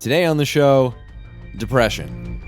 Today on the show, depression.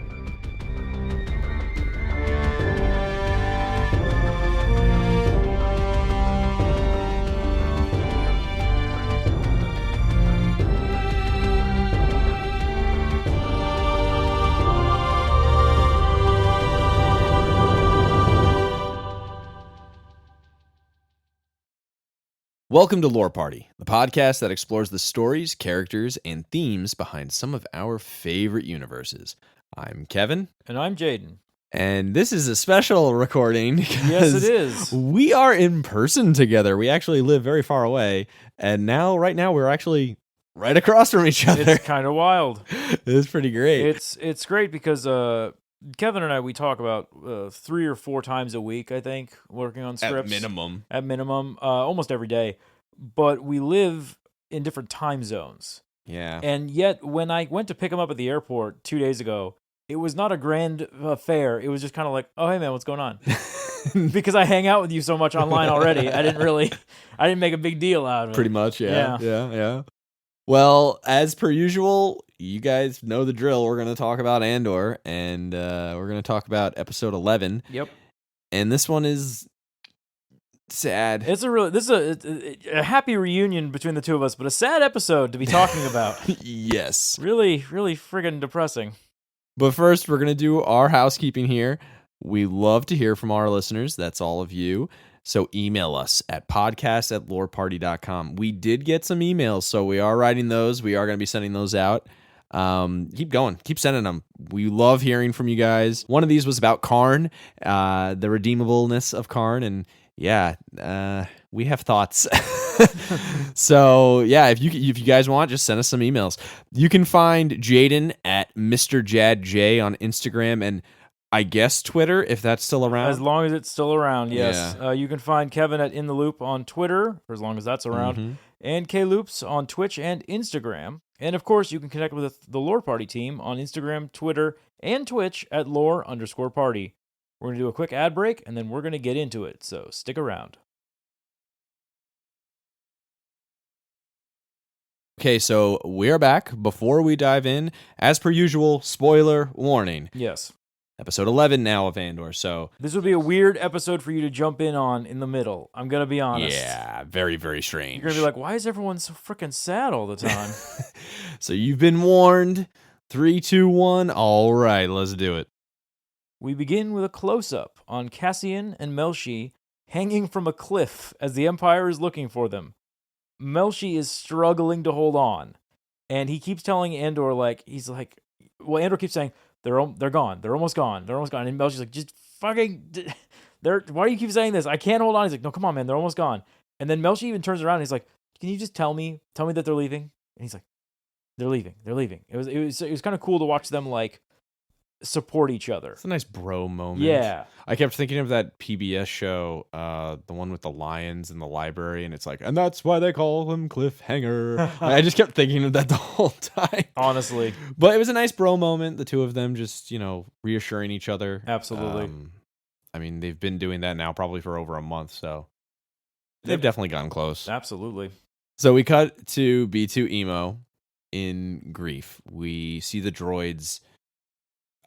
Welcome to Lore Party, the podcast that explores the stories, characters, and themes behind some of our favorite universes. I'm Kevin. And I'm Jaden. And this is a special recording because Yes, it is. We are in person together. We actually live very far away. And right now, we're actually right across from each other. It's kind of wild. It's pretty great. It's great because Kevin and I, we talk about 3 or 4 times a week, I think, working on scripts. At minimum, almost every day. But we live in different time zones. Yeah. And yet, when I went to pick him up at the airport 2 days ago, it was not a grand affair. It was just kind of like, oh, hey, man, what's going on? Because I hang out with you so much online already. I didn't make a big deal out of it. Pretty much, yeah. Well, as per usual, you guys know the drill. We're going to talk about Andor, and we're going to talk about episode 11. Yep. And this one is sad. This is a happy reunion between the two of us, but a sad episode to be talking about. Yes. Really, really friggin' depressing. But first, we're going to do our housekeeping here. We love to hear from our listeners. That's all of you. So email us at podcast@loreparty.com. We did get some emails, so we are writing those. We are going to be sending those out. Keep going. Keep sending them. We love hearing from you guys. One of these was about Karn, the redeemableness of Karn, and yeah, we have thoughts. So yeah, if you guys want, just send us some emails. You can find Jaden at Mr. Jad J on Instagram and I guess Twitter, if that's still around. As long as it's still around, yes. Yeah. You can find Kevin at In The Loop on Twitter, for as long as that's around, and K-Loops on Twitch and Instagram. And of course, you can connect with the Lore Party team on Instagram, Twitter, and Twitch at lore_party. We're going to do a quick ad break, and then we're going to get into it, so stick around. Okay, so we're back. Before we dive in, as per usual, spoiler warning. Yes. Episode 11 now of Andor, so... This would be a weird episode for you to jump in on in the middle. I'm going to be honest. Yeah, very, very strange. You're going to be like, why is everyone so freaking sad all the time? So you've been warned. 3, 2, 1. All right, let's do it. We begin with a close-up on Cassian and Melshi hanging from a cliff as the Empire is looking for them. Melshi is struggling to hold on, and he keeps telling Andor, Andor keeps saying, they're gone, they're almost gone, and Melshi's like, just fucking, why do you keep saying this? I can't hold on. He's like, no, come on, man, they're almost gone. And then Melshi even turns around and he's like, can you just tell me that they're leaving? And he's like, they're leaving. It was kind of cool to watch them like support each other. It's a nice bro moment. Yeah. I kept thinking of that PBS show, the one with the lions in the library, and it's like, and that's why they call him Cliffhanger. I just kept thinking of that the whole time. Honestly. But it was a nice bro moment, the two of them just, reassuring each other. Absolutely. I mean, they've been doing that now probably for over a month, so they've definitely gotten close. Absolutely. So we cut to B2 Emo in grief. We see the droids'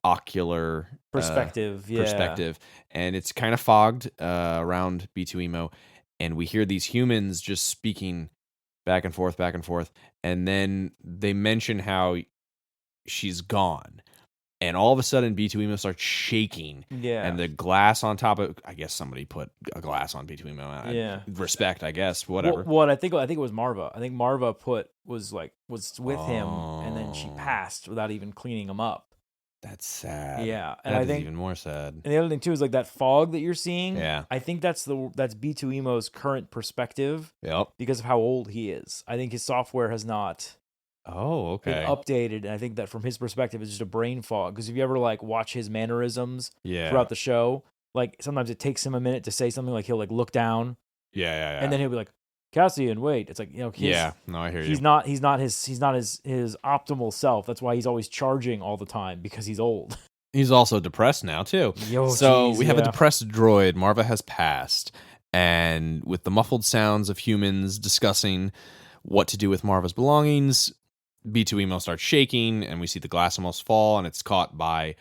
ocular perspective, and it's kind of fogged around B2 Emo, and we hear these humans just speaking back and forth, and then they mention how she's gone, and all of a sudden B2 Emo starts shaking, and the glass on top of, I guess somebody put a glass on B2 Emo. Respect, I guess, whatever. What I think it was Marva. I think Marva was with him, and then she passed without even cleaning him up. That's sad. Yeah, and I think even more sad. And the other thing too is like that fog that you're seeing. Yeah, I think that's B2 Emo's current perspective. Yep. Because of how old he is, I think his software has not. Been updated, and I think that from his perspective, it's just a brain fog. Because if you ever like watch his mannerisms throughout the show, like sometimes it takes him a minute to say something. Like he'll like look down. Yeah. And then he'll be like, Cassian, wait. It's like, I hear you. He's not his optimal self. That's why he's always charging all the time, because he's old. He's also depressed now too. We have a depressed droid. Marva has passed, and with the muffled sounds of humans discussing what to do with Marva's belongings, B2 emo starts shaking, and we see the glass almost fall, and it's caught by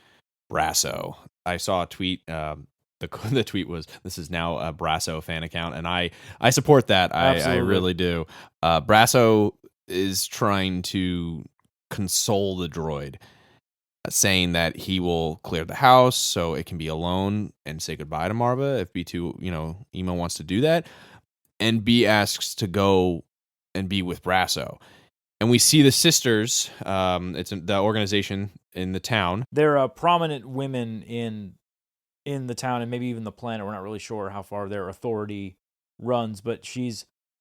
Brasso. I saw a tweet. The tweet was, "This is now a Brasso fan account," and I support that. I really do. Brasso is trying to console the droid, saying that he will clear the house so it can be alone and say goodbye to Marva if B2, emo wants to do that, and B asks to go and be with Brasso. And we see the sisters. It's the organization in the town. They're prominent women in the town and maybe even the planet. We're not really sure how far their authority runs, but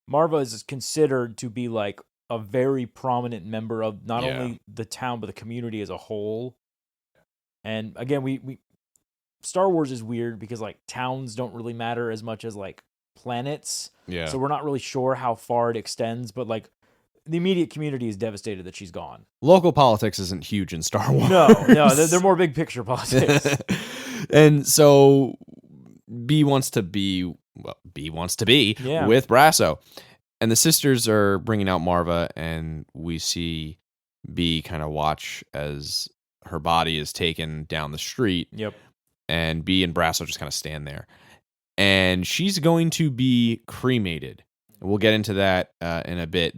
Marva is considered to be like a very prominent member of not only the town but the community as a whole. And again, we Star Wars is weird because like towns don't really matter as much as like planets. Yeah. So we're not really sure how far it extends, but like the immediate community is devastated that she's gone. Local politics isn't huge in Star Wars. No, they're more big picture politics. And so B wants to be with Brasso. And the sisters are bringing out Marva, and we see B kind of watch as her body is taken down the street. Yep. And B and Brasso just kind of stand there. And she's going to be cremated. We'll get into that in a bit.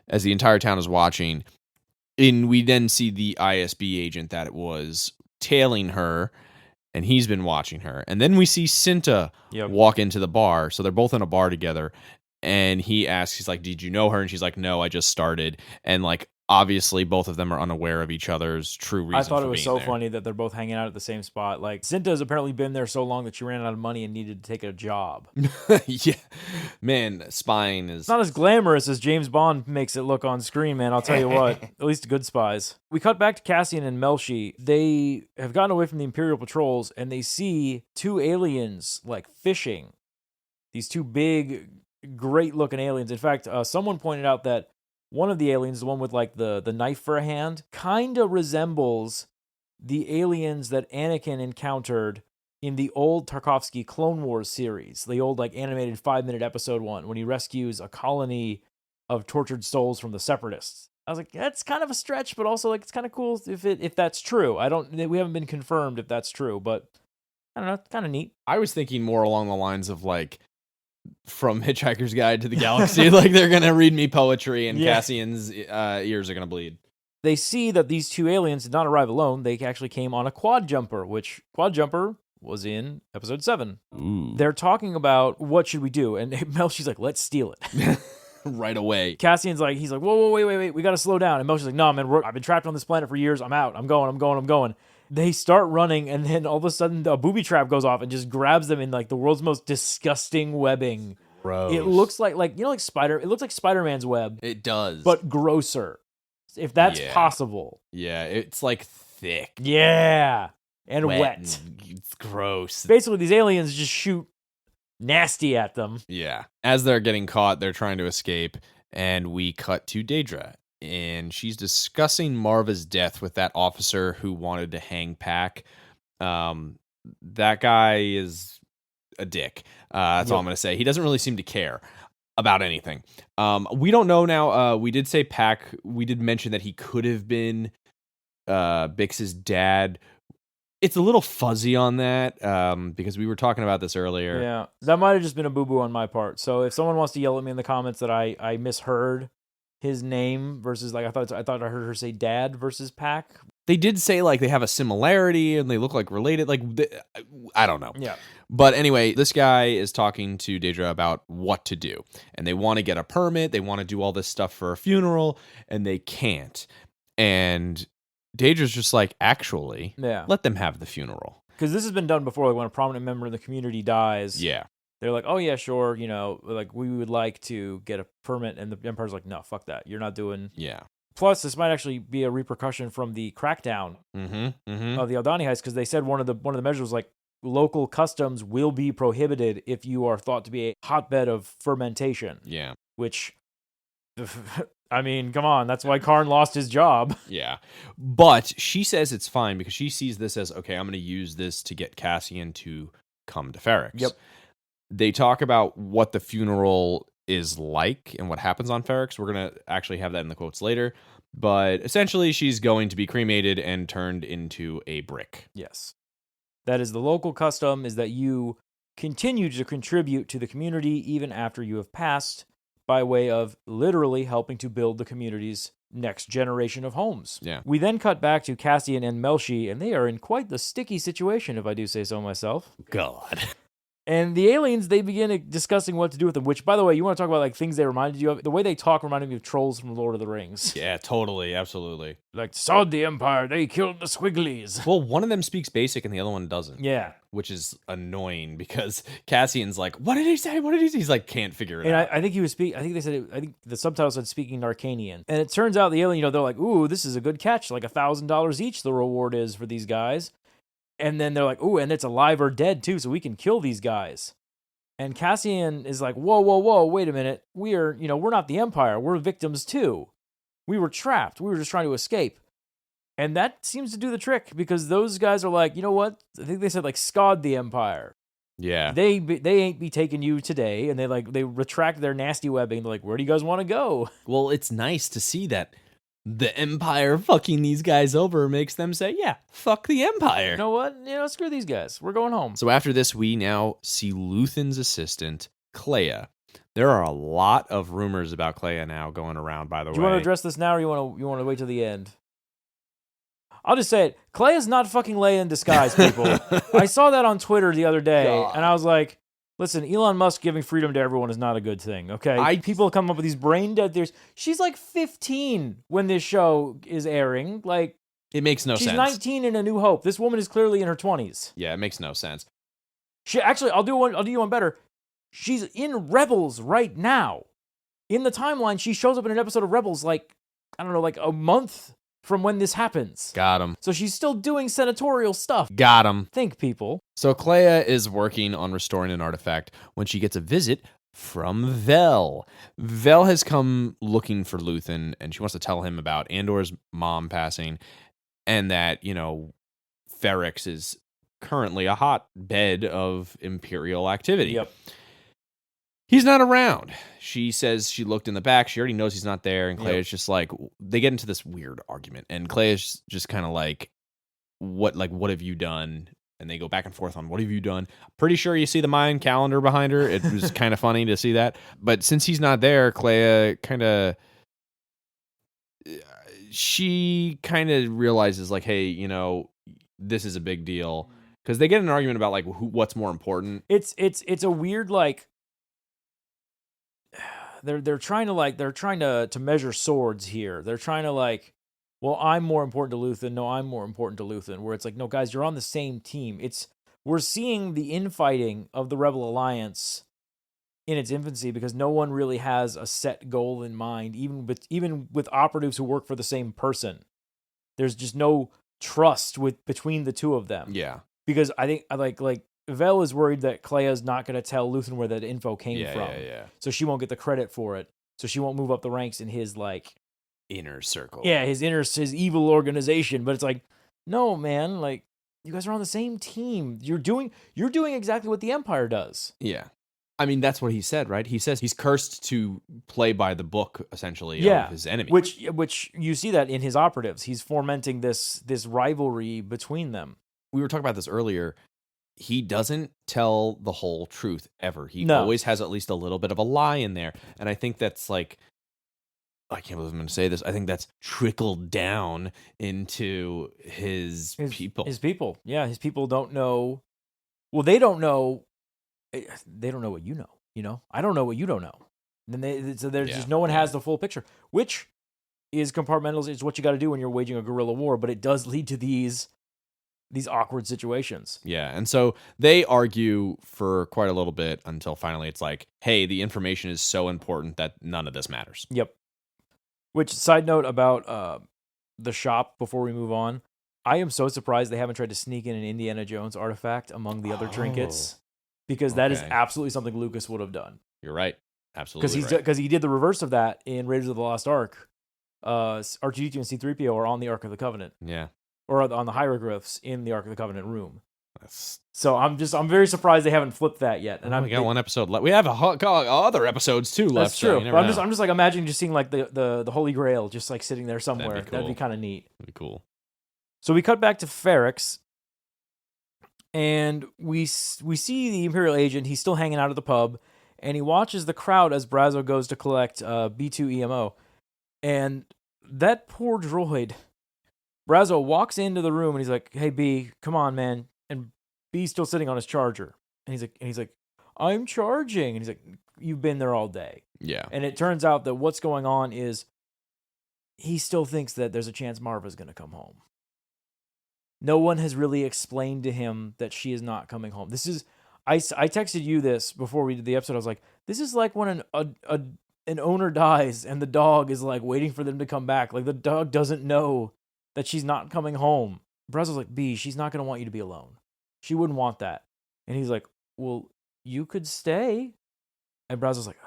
As the entire town is watching, and we then see the ISB agent that it was tailing her, and he's been watching her. And then we see Cinta walk into the bar. So they're both in a bar together. And he asks, he's like, "Did you know her?" And she's like, "No, I just started." And like, obviously, both of them are unaware of each other's true reason. I thought it was so funny that they're both hanging out at the same spot. Like, Cinta's apparently been there so long that she ran out of money and needed to take a job. Yeah. Man, spying is... It's not as glamorous as James Bond makes it look on screen, man. I'll tell you what. At least good spies. We cut back to Cassian and Melshi. They have gotten away from the Imperial patrols, and they see two aliens, like, fishing. These two big, great-looking aliens. In fact, someone pointed out that one of the aliens, the one with like the knife for a hand, kind of resembles the aliens that Anakin encountered in the old Tarkovsky Clone Wars series, the old like animated 5-minute episode 1, when he rescues a colony of tortured souls from the Separatists. I was like, that's kind of a stretch, but also like it's kind of cool if that's true. We haven't been confirmed if that's true, but I don't know, it's kind of neat. I was thinking more along the lines of like, from Hitchhiker's Guide to the Galaxy, like they're gonna read me poetry and Cassian's ears are gonna bleed. They see that these two aliens did not arrive alone. They actually came on a quad jumper, which quad jumper was in episode 7. Ooh. They're talking about what should we do, and Melshi's like, "Let's steal it." Right away. Cassian's like, he's like, "Whoa, wait, we gotta slow down." And Melshi's like, "No, man, I've been trapped on this planet for years. I'm out. I'm going. They start running, and then all of a sudden, a booby trap goes off and just grabs them in like the world's most disgusting webbing. Gross. It looks like It looks like Spider-Man's web. It does, but grosser, if that's possible. Yeah, it's like thick. Yeah, and wet. It's gross. Basically, these aliens just shoot nasty at them. Yeah. As they're getting caught, they're trying to escape, and we cut to Daedra. And she's discussing Marva's death with that officer who wanted to hang Pac. That guy is a dick. That's all I'm going to say. He doesn't really seem to care about anything. We don't know now. We did say Pac. We did mention that he could have been Bix's dad. It's a little fuzzy on that because we were talking about this earlier. Yeah, that might have just been a boo-boo on my part. So if someone wants to yell at me in the comments that I misheard his name versus like I thought I heard her say dad versus Pac. They did say like they have a similarity and they look like related. Like I don't know. Yeah. But anyway, this guy is talking to Daedra about what to do, and they want to get a permit. They want to do all this stuff for a funeral, and they can't. And Daedra's just like, actually, let them have the funeral. Because this has been done before. Like when a prominent member of the community dies. Yeah. They're like, oh, yeah, sure, like we would like to get a permit. And the Empire's like, no, fuck that. You're not doing... Yeah. Plus, this might actually be a repercussion from the crackdown of the Aldhani heist, because they said one of the measures was like, local customs will be prohibited if you are thought to be a hotbed of fermentation. Yeah. Which, I mean, come on. That's why Karn lost his job. Yeah. But she says it's fine because she sees this as, okay, I'm going to use this to get Cassian to come to Ferrix. Yep. They talk about what the funeral is like and what happens on Ferrix. We're going to actually have that in the quotes later. But essentially, she's going to be cremated and turned into a brick. Yes. That is the local custom, is that you continue to contribute to the community even after you have passed, by way of literally helping to build the community's next generation of homes. Yeah. We then cut back to Cassian and Melshi, and they are in quite the sticky situation, if I do say so myself. God. And the aliens, they begin discussing what to do with them, which, by the way, you want to talk about like things they reminded you of? The way they talk reminded me of trolls from Lord of the Rings. Yeah, totally. Absolutely. Like, sod the Empire, they killed the Squigglies. Well, one of them speaks basic and the other one doesn't. Yeah. Which is annoying because Cassian's like, what did he say? What did he say? He's like, can't figure it And out. I think he was speaking, I think they said, I think the subtitle said speaking Narcanian. And it turns out the alien, they're like, ooh, this is a good catch. Like $1,000 each the reward is for these guys. And then they're like, ooh, and it's alive or dead too, so we can kill these guys. And Cassian is like, whoa, wait a minute. We're not the Empire. We're victims too. We were trapped. We were just trying to escape. And that seems to do the trick because those guys are like, you know what? I think they said like, scod the Empire. Yeah. They ain't be taking you today. And they retract their nasty webbing. They're like, where do you guys want to go? Well, it's nice to see that the Empire fucking these guys over makes them say, yeah, fuck the Empire. You know what? Screw these guys. We're going home. So after this, we now see Luthen's assistant, Clea. There are a lot of rumors about Clea now going around, by the way. Do you want to address this now or you want to wait till the end? I'll just say it. Clea's not fucking Leia in disguise, people. I saw that on Twitter the other day, and I was like, listen, Elon Musk giving freedom to everyone is not a good thing, okay? People come up with these brain dead theories. She's like 15 when this show is airing. Like, it makes no sense. She's 19 in A New Hope. This woman is clearly in her 20s. Yeah, it makes no sense. I'll do you one better. She's in Rebels right now. In the timeline, she shows up in an episode of Rebels like a month from when this happens. Got him. So she's still doing senatorial stuff. Got him. Think, people. So Clea is working on restoring an artifact when she gets a visit from Vel. Vel has come looking for Luthen, and she wants to tell him about Andor's mom passing, and that, Ferrix is currently a hotbed of Imperial activity. Yep. He's not around. She says she looked in the back. She already knows he's not there. And Clea's just like, they get into this weird argument. And Clea's just kind of like, what have you done? And they go back and forth on what have you done? Pretty sure you see the Mayan calendar behind her. It was kind of funny to see that. But since he's not there, Clea she kind of realizes like, hey, this is a big deal. Because they get in an argument about like what's more important. It's a weird like, they're trying to measure swords here. They're trying to like, well, I'm more important to Luthen. No, I'm more important to Luthen. Where it's like, no, guys, you're on the same team. We're seeing the infighting of the Rebel Alliance in its infancy because no one really has a set goal in mind. Even with operatives who work for the same person, there's just no trust between the two of them. Yeah, because I think like Vel is worried that Clea's not going to tell Luthen where that info came from. Yeah. So she won't get the credit for it. So she won't move up the ranks in his like inner circle. Yeah, his evil organization. But it's like, no, man, like you guys are on the same team. You're doing exactly what the Empire does. Yeah. I mean, that's what he said, right? He says he's cursed to play by the book, essentially, of his enemy. Which you see that in his operatives. He's fomenting this rivalry between them. We were talking about this earlier. He doesn't tell the whole truth ever. He always has at least a little bit of a lie in there. And I think that's like, I can't believe I'm going to say this. I think that's trickled down into his people. His people. Yeah, his people don't know. Well, they don't know. They don't know what you know. I don't know what you don't know. Then there's just no one has the full picture, which is compartmentalized. It's what you got to do when you're waging a guerrilla war, but it does lead to these awkward situations. Yeah, and so they argue for quite a little bit until finally it's like, hey, the information is so important that none of this matters. Yep. Which, side note about the shop before we move on, I am so surprised they haven't tried to sneak in an Indiana Jones artifact among the other trinkets, because that is absolutely something Lucas would have done. You're right. Absolutely. Because he did the reverse of that in Raiders of the Lost Ark. R2-D2 and C-3PO are on the Ark of the Covenant. Yeah. Or on the hieroglyphs in the Ark of the Covenant room. So I'm very surprised they haven't flipped that yet. And we got one episode left. We have other episodes too left. That's true. So you never But know. I'm just like imagining just seeing like the Holy Grail just like sitting there somewhere. That'd be That'd be cool. kind of neat. That'd be cool. So we cut back to Ferrix, and we see the Imperial agent. He's still hanging out at the pub, and he watches the crowd as Brazo goes to collect B2 EMO. And that poor droid, Brazo walks into the room and he's like, "Hey B, come on, man." And B's still sitting on his charger, and he's like, "I'm charging," and he's like, "You've been there all day." Yeah. And it turns out that what's going on is he still thinks that there's a chance Marva's going to come home. No one has really explained to him that she is not coming home. This is, I texted you this before we did the episode. I was like, this is like when an owner dies and the dog is like waiting for them to come back. Like the dog doesn't know that she's not coming home. Brazo's like, B, she's not going to want you to be alone. She wouldn't want that. And he's like, well, you could stay. And Brazo's like,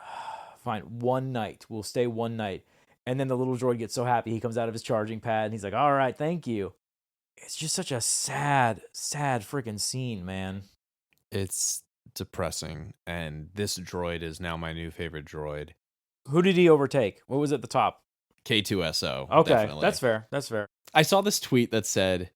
fine, one night. We'll stay one night. And then the little droid gets so happy, he comes out of his charging pad and he's like, all right, thank you. It's just such a sad freaking scene, man. It's depressing. And this droid is now my new favorite droid. Who did he overtake? What was at the top? K2SO. Okay, definitely. that's fair. That's fair. I saw this tweet that said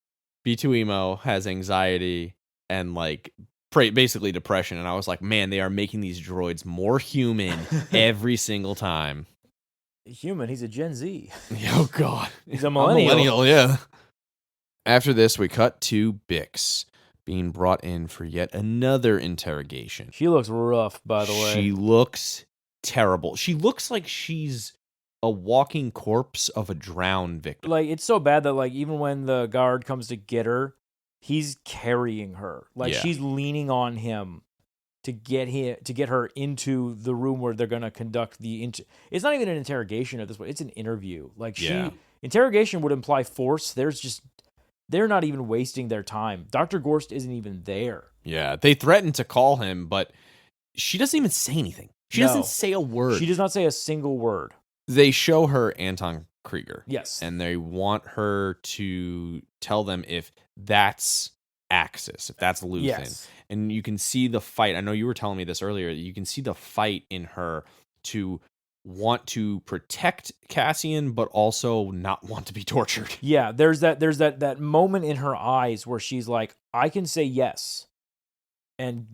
B2 Emo has anxiety and like basically depression. And I was like, man, they are making these droids more human every single time. Human, he's a Gen Z. Oh, God. He's a millennial. Yeah. After this, we cut to Bix being brought in for yet another interrogation. She looks rough, by the way. She looks terrible. She looks like she's a walking corpse of a drowned victim. Like, it's so bad that, like, even when the guard comes to get her, he's carrying her. Like, she's leaning on him to get her into the room where they're going to conduct the it's not even an interrogation at this point. It's an interview. Like, interrogation would imply force. They're not even wasting their time. Dr. Gorst isn't even there. Yeah, they threatened to call him, but she doesn't even say anything. She doesn't say a word. She does not say a single word. They show her Anton Krieger. Yes. And they want her to tell them if that's Axis, if that's Luthen. Yes. And you can see the fight. I know you were telling me this earlier. You can see the fight in her to want to protect Cassian, but also not want to be tortured. Yeah, there's that moment in her eyes where she's like, I can say yes. And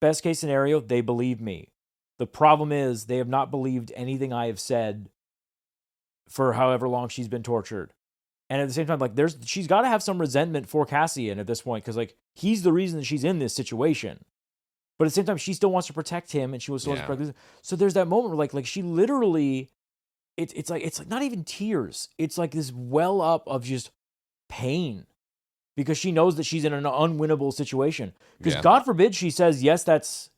best case scenario, they believe me. The problem is they have not believed anything I have said for however long she's been tortured. And at the same time, like, she's got to have some resentment for Cassian at this point, because like he's the reason that she's in this situation. But at the same time, she still wants to protect him, and she wants to protect. So there's that moment where like she literally, it's like not even tears. It's like this well up of just pain, because she knows that she's in an unwinnable situation. Because God forbid she says yes, that's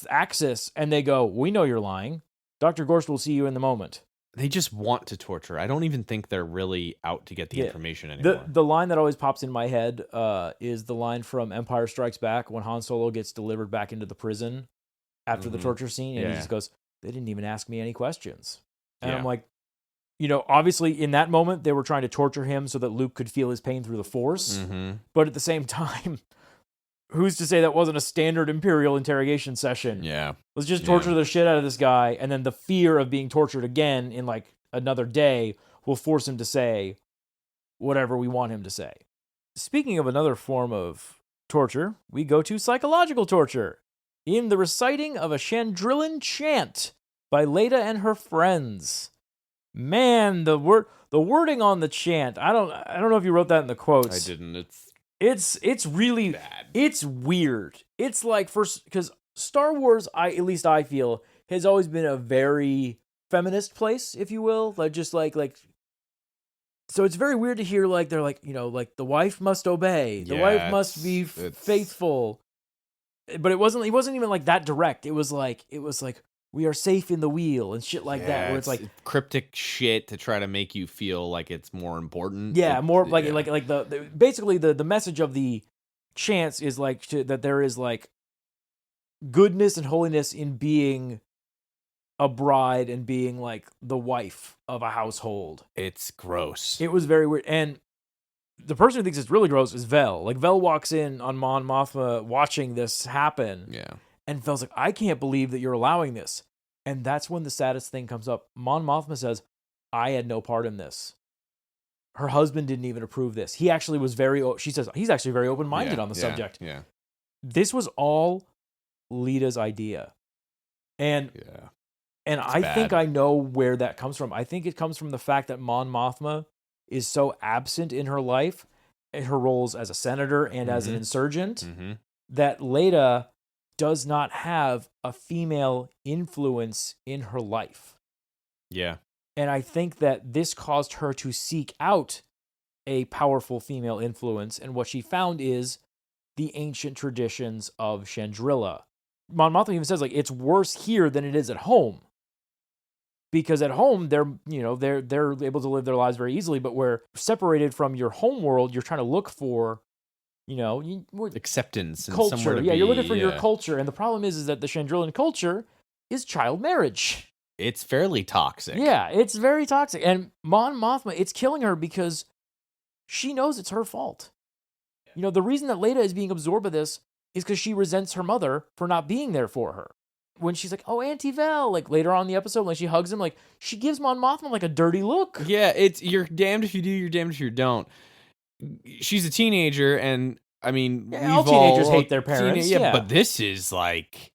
Axis, and they go, we know you're lying. Dr. Gorst will see you in the moment. They just want to torture. I don't even think they're really out to get the information anymore. The line that always pops in my head is the line from Empire Strikes Back when Han Solo gets delivered back into the prison after the torture scene, and he just goes, they didn't even ask me any questions. And I'm like, obviously in that moment they were trying to torture him so that Luke could feel his pain through the Force. But at the same time, who's to say that wasn't a standard Imperial interrogation session? Yeah. Let's just torture the shit out of this guy, and then the fear of being tortured again in like another day will force him to say whatever we want him to say. Speaking of another form of torture, we go to psychological torture in the reciting of a Chandrillan chant by Leda and her friends. Man, the wording on the chant, I don't know if you wrote that in the quotes. I didn't. It's really bad. It's weird. It's like because Star Wars, at least I feel, has always been a very feminist place, if you will. Like just like so it's very weird to hear like they're like, like the wife must obey. The wife must be faithful. But it wasn't even like that direct. It was like we are safe in the wheel and shit like that, where it's like cryptic shit to try to make you feel like it's more important. Yeah, more like the basically the message of the chants is like that there is like goodness and holiness in being a bride and being like the wife of a household. It's gross. It was very weird. And the person who thinks it's really gross is Vel. Like, Vel walks in on Mon Mothma watching this happen. Yeah. And Vel's like, I can't believe that you're allowing this. And that's when the saddest thing comes up. Mon Mothma says, I had no part in this. Her husband didn't even approve this. He actually was she says, he's actually very open-minded on the subject. Yeah. This was all Lita's idea. And I think I know where that comes from. I think it comes from the fact that Mon Mothma is so absent in her life, in her roles as a senator and as an insurgent, that Lita does not have a female influence in her life. Yeah. And I think that this caused her to seek out a powerful female influence. And what she found is the ancient traditions of Chandrila. Mon Mothma even says, like, it's worse here than it is at home. Because at home, they're able to live their lives very easily, but we're separated from your home world. You're trying to look for, acceptance and culture. somewhere to Yeah, be, you're looking for your culture. And the problem is that the Chandrilan culture is child marriage. It's fairly toxic. Yeah, it's very toxic. And Mon Mothma, it's killing her because she knows it's her fault. The reason that Leta is being absorbed by this is because she resents her mother for not being there for her. When she's like, oh, Auntie Vel, like later on in the episode, when she hugs him, like she gives Mon Mothma like a dirty look. Yeah, it's you're damned if you do, you're damned if you don't. She's a teenager, and I mean, all teenagers hate their parents. Yeah, but this is like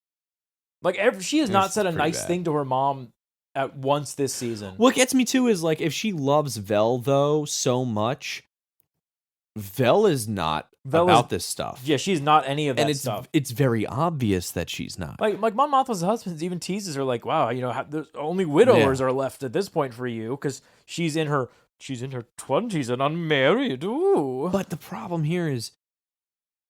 she has not said a nice bad thing to her mom at once this season. What gets me too is like if she loves Vel though so much, Vel is not about this stuff. Yeah, she's not any of that stuff. It's very obvious that she's not. Like Mon Mothma's husband even teases her like, wow, there's only widowers are left at this point for you because she's in her 20s and unmarried. Ooh. But the problem here is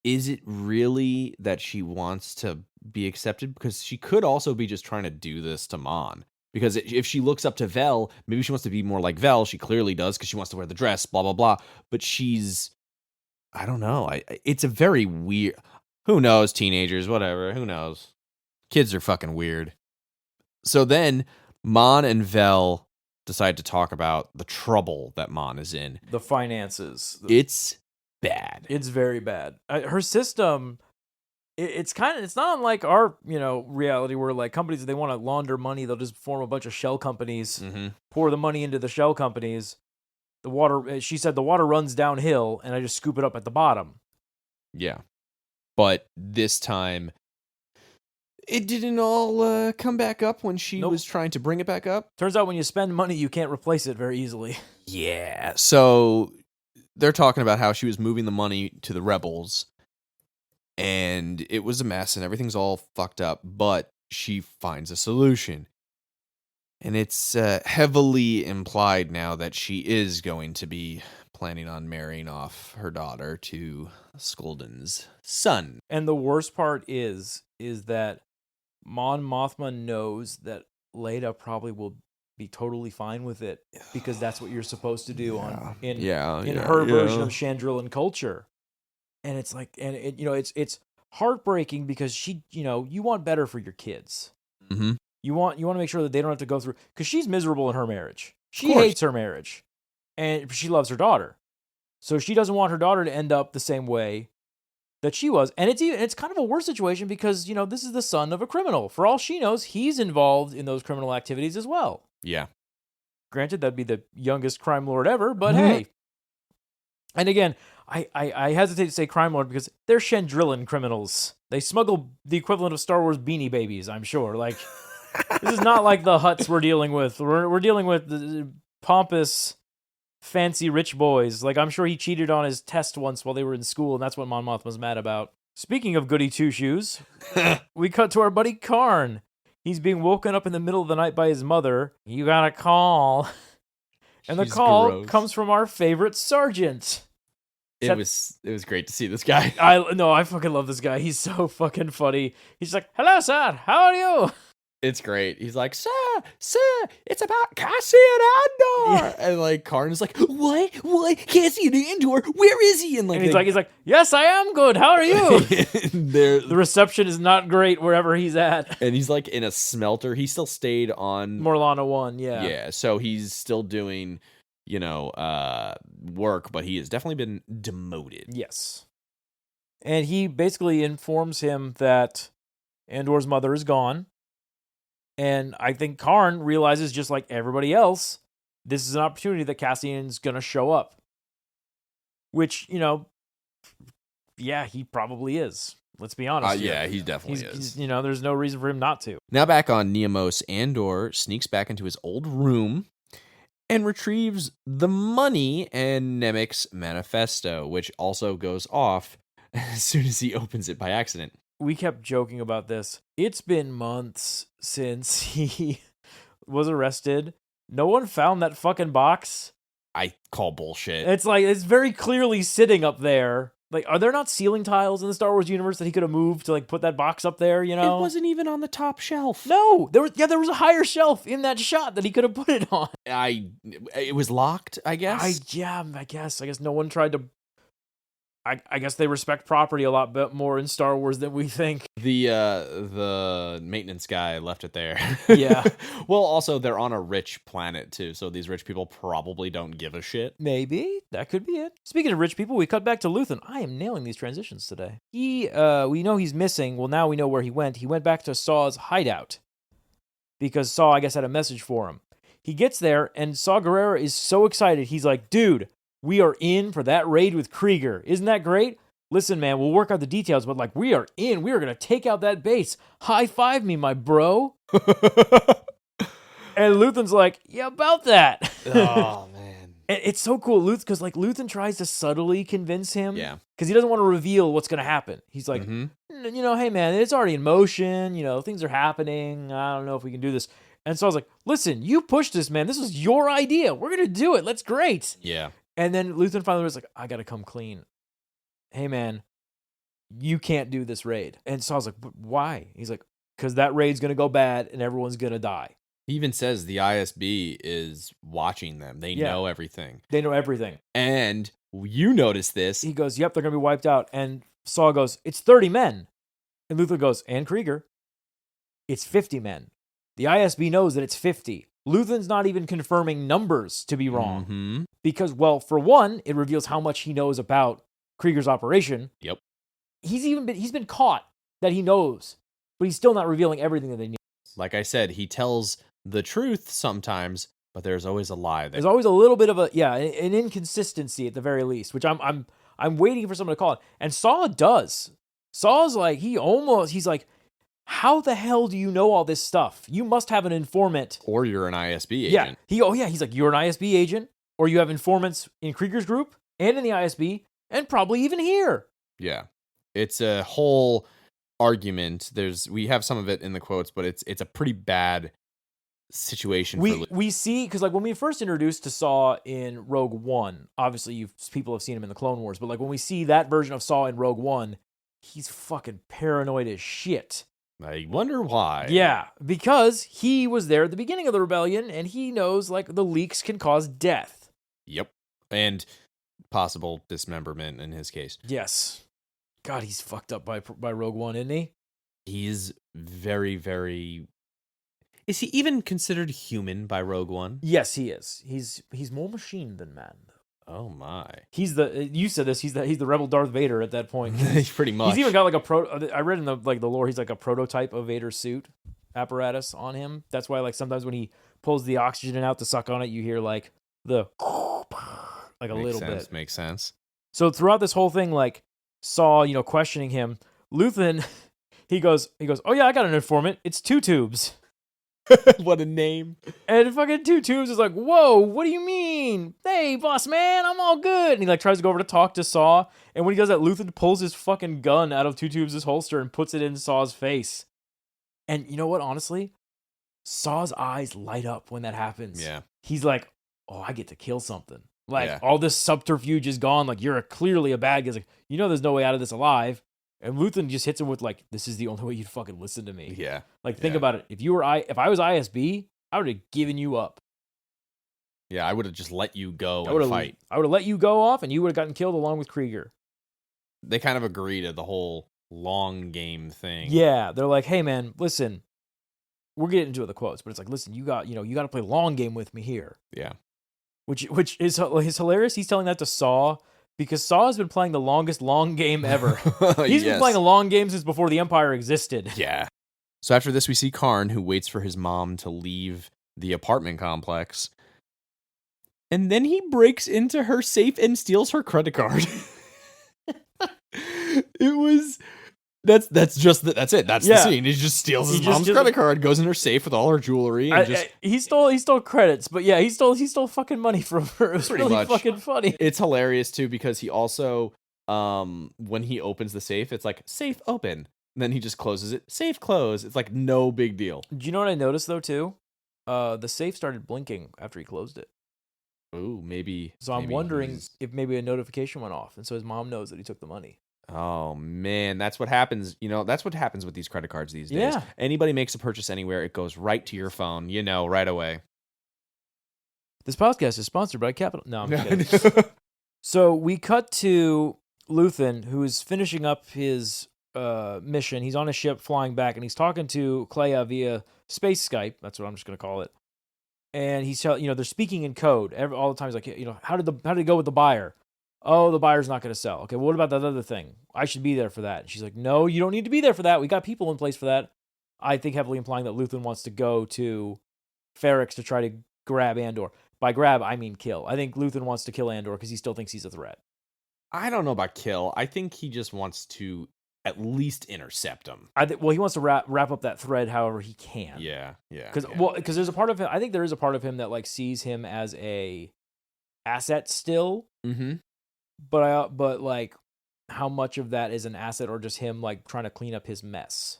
it really that she wants to be accepted? Because she could also be just trying to do this to Mon. Because if she looks up to Vel, maybe she wants to be more like Vel. She clearly does because she wants to wear the dress, blah, blah, blah. But I don't know. It's a very weird... Who knows, teenagers, whatever. Who knows? Kids are fucking weird. So then, Mon and Vel decide to talk about the trouble that Mon is in. The finances. It's bad. It's very bad. Her system... It's not unlike our, reality where like companies, if they want to launder money, they'll just form a bunch of shell companies, pour the money into the shell companies. She said the water runs downhill and I just scoop it up at the bottom. Yeah. But this time it didn't all come back up when she was trying to bring it back up. Turns out when you spend money, you can't replace it very easily. Yeah. So they're talking about how she was moving the money to the rebels. And it was a mess and everything's all fucked up, but she finds a solution. And it's heavily implied now that she is going to be planning on marrying off her daughter to Skulden's son. And the worst part is that Mon Mothma knows that Leta probably will be totally fine with it because that's what you're supposed to do in her version of Chandrilan culture. And it's like, it's heartbreaking because she, you want better for your kids. Mm-hmm. You want to make sure that they don't have to go through, because she's miserable in her marriage. She hates her marriage, and she loves her daughter, so she doesn't want her daughter to end up the same way that she was. And it's kind of a worse situation because this is the son of a criminal. For all she knows, he's involved in those criminal activities as well. Yeah. Granted, that'd be the youngest crime lord ever, but hey. And again, I hesitate to say crime lord because they're Chandrilan criminals. They smuggle the equivalent of Star Wars Beanie Babies, I'm sure. Like, this is not like the Hutts we're dealing with. We're dealing with the pompous, fancy rich boys. Like, I'm sure he cheated on his test once while they were in school, and that's what Mon Mothma's mad about. Speaking of goody two-shoes, we cut to our buddy Karn. He's being woken up in the middle of the night by his mother. You got a call. And the call comes from our favorite sergeant. It was great to see this guy. I fucking love this guy. He's so fucking funny. He's like, hello, sir. How are you? It's great. He's like, sir, it's about Cassian Andor. Yeah. And like Karn is like, what? Cassian Andor? Where is he? And he's like, yes, I am good. How are you? The reception is not great wherever he's at. And he's like in a smelter. He still stayed on Morlana 1, yeah. Yeah, so he's still doing work, but he has definitely been demoted. Yes. And he basically informs him that Andor's mother is gone. And I think Karn realizes, just like everybody else, this is an opportunity that Cassian's going to show up. Which, yeah, he probably is. Let's be honest. Yeah, he definitely is. There's no reason for him not to. Now back on Neamos, Andor sneaks back into his old room and retrieves the money and Nemec's manifesto, which also goes off as soon as he opens it by accident. We kept joking about this. It's been months since he was arrested. No one found that fucking box. I call bullshit. It's like, it's very clearly sitting up there. Like, are there not ceiling tiles in the Star Wars universe that he could have moved to, like, put that box up there, It wasn't even on the top shelf. No, there was a higher shelf in that shot that he could have put it on. It was locked, I guess. I guess no one tried to. I guess they respect property a lot bit more in Star Wars than we think. The maintenance guy left it there. Yeah. Well, also they're on a rich planet too, so these rich people probably don't give a shit. Maybe that could be it. Speaking of rich people, we cut back to Luthen. I am nailing these transitions today. We know he's missing. Well, now we know where he went. He went back to Saw's hideout because Saw, I guess, had a message for him. He gets there, and Saw Gerrera is so excited. He's like, dude, we are in for that raid with Krieger. Isn't that great? Listen, man, we'll work out the details, but we are in. We are going to take out that base. High five me, my bro. And Luthen's like, yeah, about that. Oh, man. And it's so cool, because Luthen tries to subtly convince him. Yeah. Because he doesn't want to reveal what's going to happen. He's like, hey, man, it's already in motion. Things are happening. I don't know if we can do this. And so I was like, listen, you pushed this, man. This was your idea. We're going to do it. That's great. Yeah. And then Luthen finally was like, I got to come clean. Hey, man, you can't do this raid. And so I was like, but why? He's like, because that raid's going to go bad and everyone's going to die. He even says the ISB is watching them. They know everything. They know everything. And you notice this. He goes, yep, they're going to be wiped out. And Saw goes, it's 30 men. And Luthen goes, and Krieger, it's 50 men. The ISB knows that it's 50. Luthen's not even confirming numbers to be wrong. Mm-hmm. Because, well, for one, it reveals how much he knows about Krieger's operation. Yep. He's been caught that he knows, but he's still not revealing everything that they need. Like I said, he tells the truth sometimes, but there's always a lie there. There's always a little bit of an inconsistency at the very least, which I'm waiting for someone to call it. And Saw does. Saw's like, he's like, how the hell do you know all this stuff? You must have an informant. Or you're an ISB agent. Yeah. He's like, you're an ISB agent, or you have informants in Krieger's group and in the ISB, and probably even here. Yeah. It's a whole argument. We have some of it in the quotes, but it's a pretty bad situation. We see, because when we first introduced to Saw in Rogue One, obviously people have seen him in the Clone Wars, but when we see that version of Saw in Rogue One, he's fucking paranoid as shit. I wonder why. Yeah, because he was there at the beginning of the rebellion, and he knows the leaks can cause death. Yep, and possible dismemberment in his case. Yes. God, he's fucked up by Rogue One, isn't he? He's very, very. Is he even considered human by Rogue One? Yes, he is. He's more machine than man. Oh my! You said this. He's the rebel Darth Vader at that point. Pretty much. He's even got I read in the lore. He's like a prototype of Vader's suit apparatus on him. That's why sometimes when he pulls the oxygen out to suck on it, you hear the a little bit. Makes sense. So throughout this whole thing, Saw questioning him, Luthen, he goes, oh yeah, I got an informant. It's Two Tubes. What a name. And fucking Two Tubes is like, whoa, what do you mean? Hey, boss man, I'm all good. And he tries to go over to talk to Saw. And when he does that, Luthen pulls his fucking gun out of Two Tubes' holster and puts it in Saw's face. And you know what, honestly? Saw's eyes light up when that happens. Yeah. He's like, oh, I get to kill something. All this subterfuge is gone. You're clearly a bad guy. He's like, there's no way out of this alive. And Luthen just hits him with this is the only way you'd fucking listen to me. Yeah. Think about it. If I was ISB, I would have given you up. Yeah, I would have just let you go and fight. I would have let you go off, and you would have gotten killed along with Krieger. They kind of agree to the whole long game thing. Yeah, they're like, hey man, listen, we're getting into the quotes, but it's listen, you got to play long game with me here. Yeah. which is hilarious. He's telling that to Saw because Saw has been playing the longest long game ever. He's been playing a long game since before the Empire existed. Yeah. So after this, we see Karn, who waits for his mom to leave the apartment complex. And then he breaks into her safe and steals her credit card. That's it. That's the scene. He just steals his mom's credit card, goes in her safe with all her jewelry, and he stole credits, but yeah, he stole fucking money from her. It was pretty really fucking funny. It's hilarious too because he also when he opens the safe, it's like safe open. And then he just closes it. Safe close. It's like no big deal. Do you know what I noticed though too? The safe started blinking after he closed it. Ooh, maybe. So I'm wondering if maybe a notification went off, and so his mom knows that he took the money. Oh man, that's what happens. That's what happens with these credit cards these days. Yeah. Anybody makes a purchase anywhere, it goes right to your phone. Right away. This podcast is sponsored by Capital. No, I'm kidding. So we cut to Luthen, who is finishing up his mission. He's on a ship flying back, and he's talking to Clea via space Skype. That's what I'm just going to call it. And he's telling, they're speaking in code all the time. He's like, how did it go with the buyer? Oh, the buyer's not going to sell. Okay, well, what about that other thing? I should be there for that. And she's like, no, you don't need to be there for that. We got people in place for that. I think heavily implying that Luthen wants to go to Ferrix to try to grab Andor. By grab, I mean kill. I think Luthen wants to kill Andor because he still thinks he's a threat. I don't know about kill. I think he just wants to at least intercept him. Well, he wants to wrap up that thread however he can. Yeah. Because there's a part of him. I think there is a part of him that like sees him as a asset still. Mm-hmm. But like, how much of that is an asset or just him like trying to clean up his mess?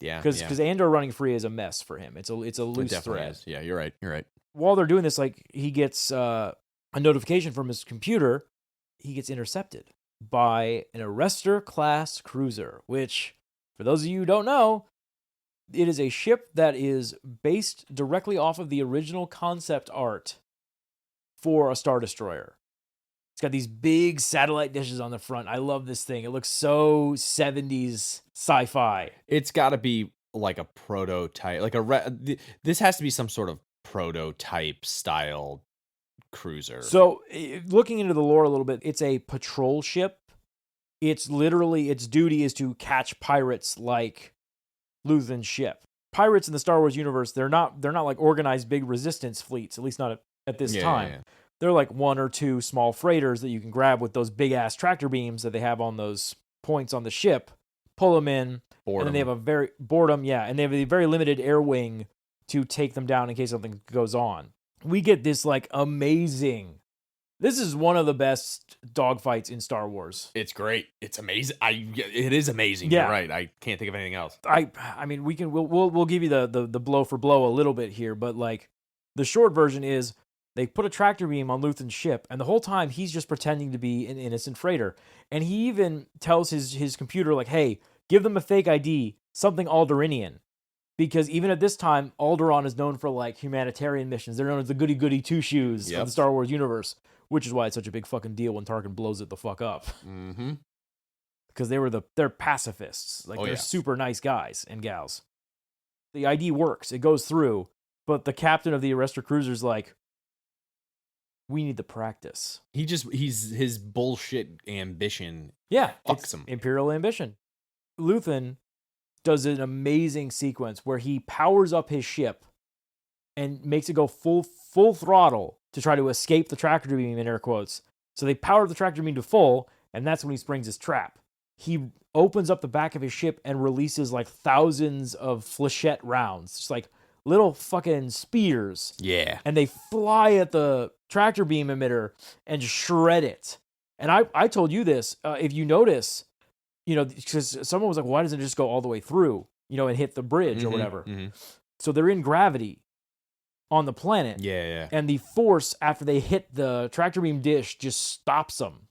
Yeah. Because Andor running free is a mess for him. It's a loose thread. Is. Yeah, you're right. While they're doing this, like he gets a notification from his computer. He gets intercepted by an Arrestor class cruiser, which, for those of you who don't know, it is a ship that is based directly off of the original concept art for a Star Destroyer. It's got these big satellite dishes on the front. I love this thing. It looks so 70s sci-fi. It's got to be like a prototype. This has to be some sort of prototype style cruiser. So, looking into the lore a little bit, it's a patrol ship. It's literally, its duty is to catch pirates like Luthen's ship. Pirates in the Star Wars universe, they're not like organized big resistance fleets, at least not at this time. Yeah. They're like one or two small freighters that you can grab with those big ass tractor beams that they have on those points on the ship, pull them in, and then they have and they have a very limited air wing to take them down in case something goes on. We get this like amazing. This is one of the best dogfights in Star Wars. It's great. It's amazing. It is amazing. Yeah. You're right. I can't think of anything else. I mean, we'll give you the blow for blow a little bit here, but like the short version is they put a tractor beam on Luthen's ship, and the whole time he's just pretending to be an innocent freighter. And he even tells his computer like, "Hey, give them a fake ID, something Aldoranian." Because even at this time, Alderaan is known for like humanitarian missions. They're known as the goody-goody two-shoes of the Star Wars universe, which is why it's such a big fucking deal when Tarkin blows it the fuck up. Mm-hmm. Because they're pacifists. Like, they're super nice guys and gals. The ID works. It goes through. But the captain of the Arrestor cruiser's like, we need the practice. He's his bullshit ambition. Yeah. Fucks him. Imperial ambition. Luthen does an amazing sequence where he powers up his ship and makes it go full throttle to try to escape the tractor beam, in air quotes. So they power the tractor beam to full, and that's when he springs his trap. He opens up the back of his ship and releases like thousands of flechette rounds, just like little fucking spears. Yeah. And they fly at the tractor beam emitter and shred it. And I told you this, if you notice, because someone was like, why doesn't it just go all the way through, and hit the bridge or whatever? Mm-hmm. So they're in gravity on the planet. Yeah. And the force after they hit the tractor beam dish just stops them.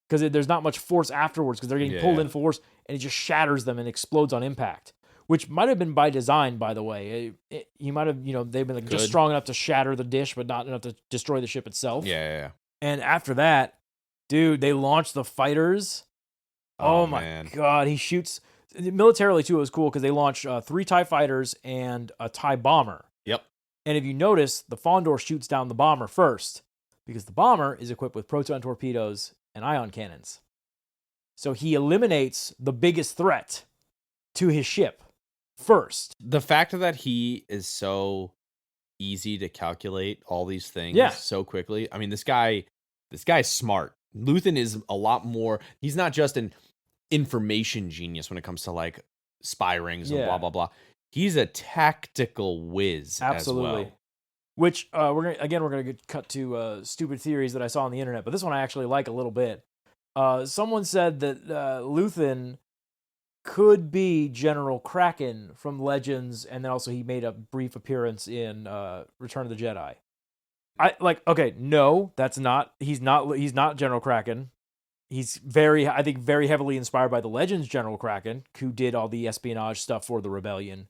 Because there's not much force afterwards because they're getting pulled in force and it just shatters them and explodes on impact. Which might have been by design, by the way. You might have, they've been like just strong enough to shatter the dish, but not enough to destroy the ship itself. Yeah. And after that, dude, they launch the fighters. Oh my God, he shoots. Militarily, too, it was cool because they launched 3 TIE fighters and a TIE bomber. Yep. And if you notice, the Fondor shoots down the bomber first because the bomber is equipped with proton torpedoes and ion cannons. So he eliminates the biggest threat to his ship first. The fact that he is so easy to calculate all these things so quickly. I mean, this guy's smart. Luthen is a lot more. He's not just an information genius when it comes to like spy rings and blah blah blah. He's a tactical whiz. Absolutely. As well. Which we're gonna get cut to stupid theories that I saw on the internet, but this one I actually like a little bit. Someone said that Luthen could be General Kraken from Legends, and then also he made a brief appearance in Return of the Jedi. No, that's not. He's not General Kraken. He's very heavily inspired by the Legends General Kraken, who did all the espionage stuff for the Rebellion.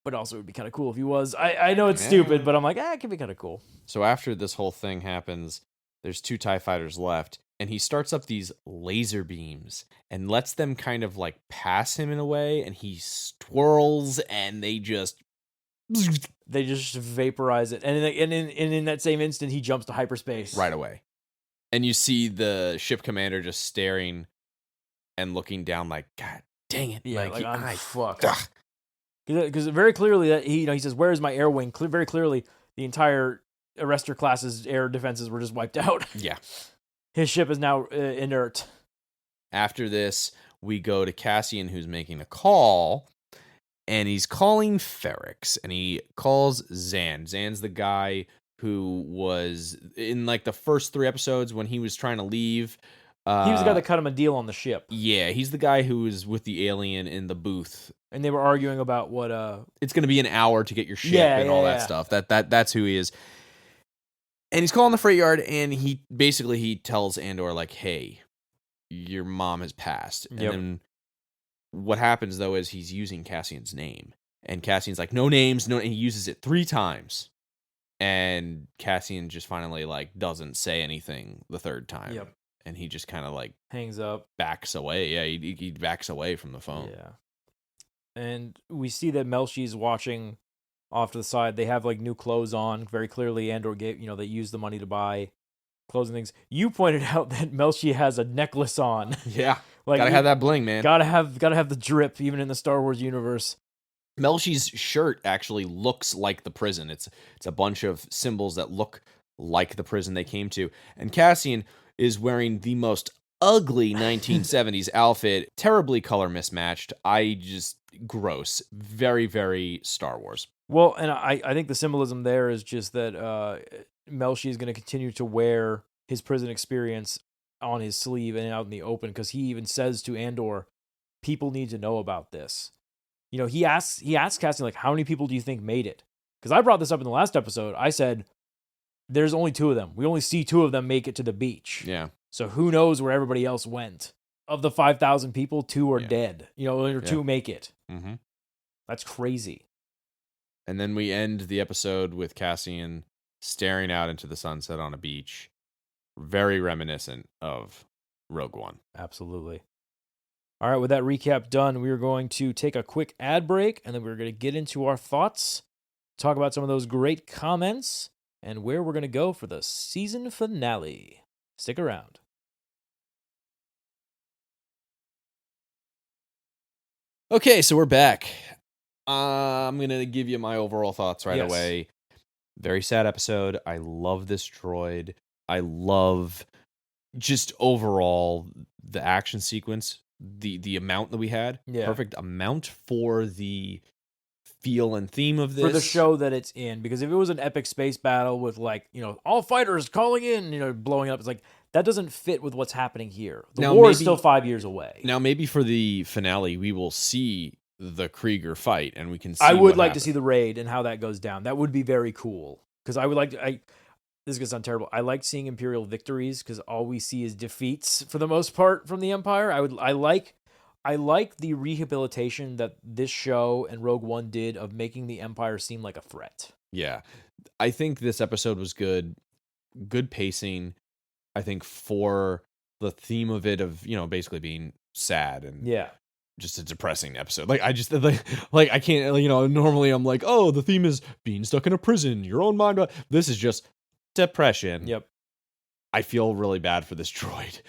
But also, it would be kind of cool if he was. I know it's stupid, but I'm like, it could be kind of cool. So after this whole thing happens, there's 2 TIE fighters left, and he starts up these laser beams and lets them kind of like pass him in a way, and he swirls, and they just vaporize it, and in that same instant, he jumps to hyperspace right away. And you see the ship commander just staring and looking down, like, God dang it! Yeah, I'm fucked. Because very clearly that he says, "Where is my air wing?" Very clearly, the entire Arrestor class's air defenses were just wiped out. Yeah, his ship is now inert. After this, we go to Cassian, who's making a call, and he's calling Ferrix, and he calls Zan. Zan's the guy who was in like the first 3 episodes when he was trying to leave. He was the guy that cut him a deal on the ship. Yeah, he's the guy who was with the alien in the booth. And they were arguing about what it's going to be an hour to get your ship and all that stuff. That's who he is. And he's calling the freight yard, and he tells Andor like, "Hey, your mom has passed." And then what happens though is he's using Cassian's name, and Cassian's like, "No names, no," and he uses it 3 times. And Cassian just finally like doesn't say anything the 3rd time. Yep. And he just kind of like hangs up, backs away. Yeah, he backs away from the phone. Yeah. And we see that Melchi's watching off to the side. They have like new clothes on. Very clearly, Andor gave, they used the money to buy clothes and things. You pointed out that Melchi has a necklace on. Yeah. Gotta have that bling, man. Gotta have the drip, even in the Star Wars universe. Melchi's shirt actually looks like the prison. It's a bunch of symbols that look like the prison they came to. And Cassian is wearing the most ugly 1970s outfit, terribly color mismatched. Gross. Very, very Star Wars. Well, and I think the symbolism there is just that Melchi is going to continue to wear his prison experience on his sleeve and out in the open, because he even says to Andor, people need to know about this. He asks Cassian, like, how many people do you think made it? Because I brought this up in the last episode. I said, there's only 2 of them. We only see 2 of them make it to the beach. Yeah. So who knows where everybody else went? Of the 5,000 people, 2 are dead. Or 2 make it. Mm-hmm. That's crazy. And then we end the episode with Cassian staring out into the sunset on a beach. Very reminiscent of Rogue One. Absolutely. All right, with that recap done, we are going to take a quick ad break, and then we're going to get into our thoughts, talk about some of those great comments, and where we're going to go for the season finale. Stick around. Okay, so we're back. I'm going to give you my overall thoughts right away. Very sad episode. I love this droid. I love just overall the action sequence, the amount that we had. Yeah. Perfect amount for the feel and theme of this. For the show that it's in. Because if it was an epic space battle with all fighters calling in, blowing up, it's like, that doesn't fit with what's happening here. The war is still 5 years away. Now, maybe for the finale, we will see the Krieger fight, and we can see I would like to see the raid and how that goes down. That would be very cool. Because I would like to... this is going to sound terrible. I like seeing Imperial victories, because all we see is defeats for the most part from the Empire. I like the rehabilitation that this show and Rogue One did of making the Empire seem like a threat. Yeah. I think this episode was good. Good pacing. I think for the theme of it, of, basically being sad and just a depressing episode. Like I just like I can't, normally I'm like, oh, the theme is being stuck in a prison, your own mind. This is just depression. Yep. I feel really bad for this droid.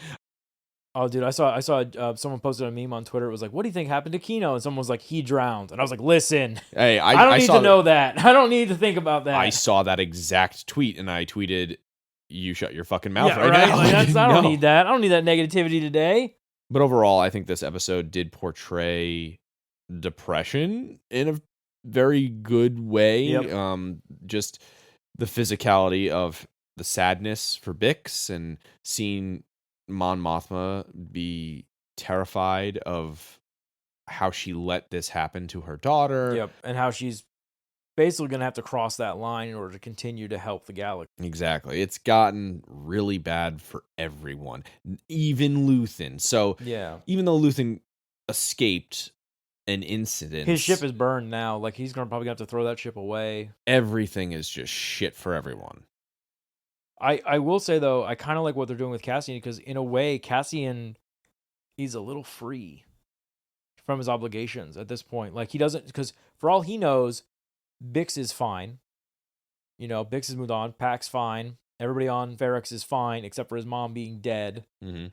Oh, dude, I saw someone posted a meme on Twitter. It was like, what do you think happened to Kino? And someone was like, he drowned. And I was like, listen, Hey, I don't need to know that. I don't need to think about that. I saw that exact tweet and I tweeted, you shut your fucking mouth yeah, right now. Like, I don't need that. I don't need that negativity today. But overall, I think this episode did portray depression in a very good way. Yep. Just the physicality of the sadness for Bix and seeing Mon Mothma be terrified of how she let this happen to her daughter. Yep, and how she's basically going to have to cross that line in order to continue to help the galaxy. Exactly. It's gotten really bad for everyone, even Luthen. So yeah, even though Luthen escaped an incident, his ship is burned now. Like, he's probably going to have to throw that ship away. Everything is just shit for everyone. I will say, though, I kind of like what they're doing with Cassian, because in a way, Cassian is a little free from his obligations at this point. Like, he doesn't, because for all he knows, Bix is fine. Bix has moved on. Pack's fine. Everybody on Ferrix is fine, except for his mom being dead. Mm-hmm.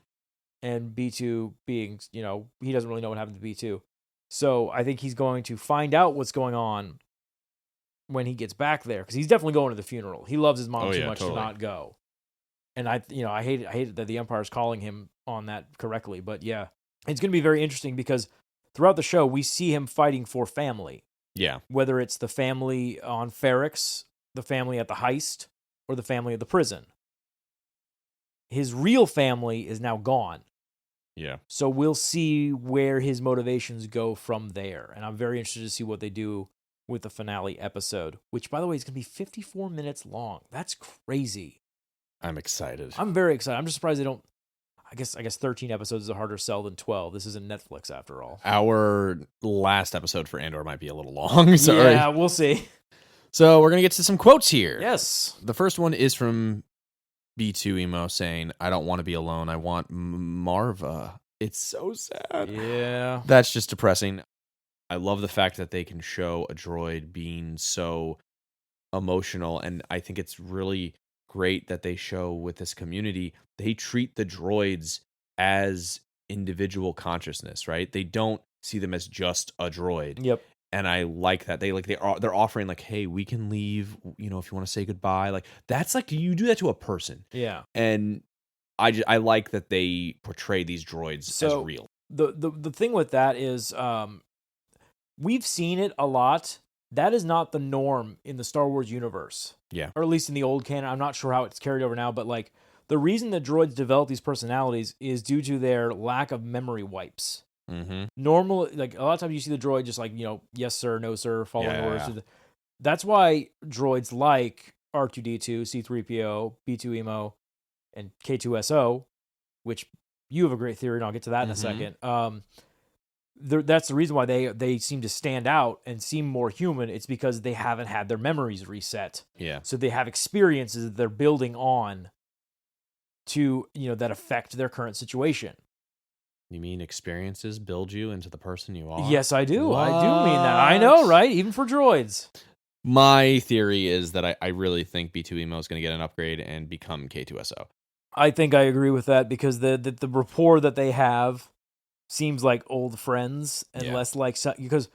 And B2 being, he doesn't really know what happened to B2. So I think he's going to find out what's going on when he gets back there, because he's definitely going to the funeral. He loves his mom too much to not go. And I hate it that the Empire's calling him on that correctly. But yeah, it's going to be very interesting, because throughout the show, we see him fighting for family. Yeah. Whether it's the family on Ferrix, the family at the heist, or the family at the prison. His real family is now gone. Yeah. So we'll see where his motivations go from there. And I'm very interested to see what they do with the finale episode, which, by the way, is going to be 54 minutes long. That's crazy. I'm excited. I'm very excited. I'm just surprised they don't. I guess 13 episodes is a harder sell than 12. This isn't Netflix after all. Our last episode for Andor might be a little long. Sorry. Yeah, we'll see. So we're going to get to some quotes here. Yes. The first one is from B2 Emo saying, I don't want to be alone. I want Marva. It's so sad. Yeah. That's just depressing. I love the fact that they can show a droid being so emotional. And I think it's really great that they show with this community, they treat the droids as individual consciousness, right? They don't see them as just a droid. Yep. And I like that they're offering like, hey, we can leave, if you want to say goodbye. Like, that's like, you do that to a person. Yeah. And I like that they portray these droids as real. The thing with that is, we've seen it a lot. That is not the norm in the Star Wars universe. Yeah. Or at least in the old canon. I'm not sure how it's carried over now, but like, the reason that droids develop these personalities is due to their lack of memory wipes. Mm-hmm. Normal, like, a lot of times you see the droid just like, yes sir, no sir, following orders. Yeah. That's why droids like R2D2, C3PO, B2 Emo, and K2SO, which you have a great theory, and I'll get to that in a second. That's the reason why they seem to stand out and seem more human. It's because they haven't had their memories reset. Yeah. So they have experiences that they're building on to, that affect their current situation. You mean experiences build you into the person you are? Yes, I do. What? I do mean that. I know, right? Even for droids. My theory is that I really think B2 Emo is going to get an upgrade and become K2SO. I think I agree with that, because the rapport that they have seems like old friends and less like, because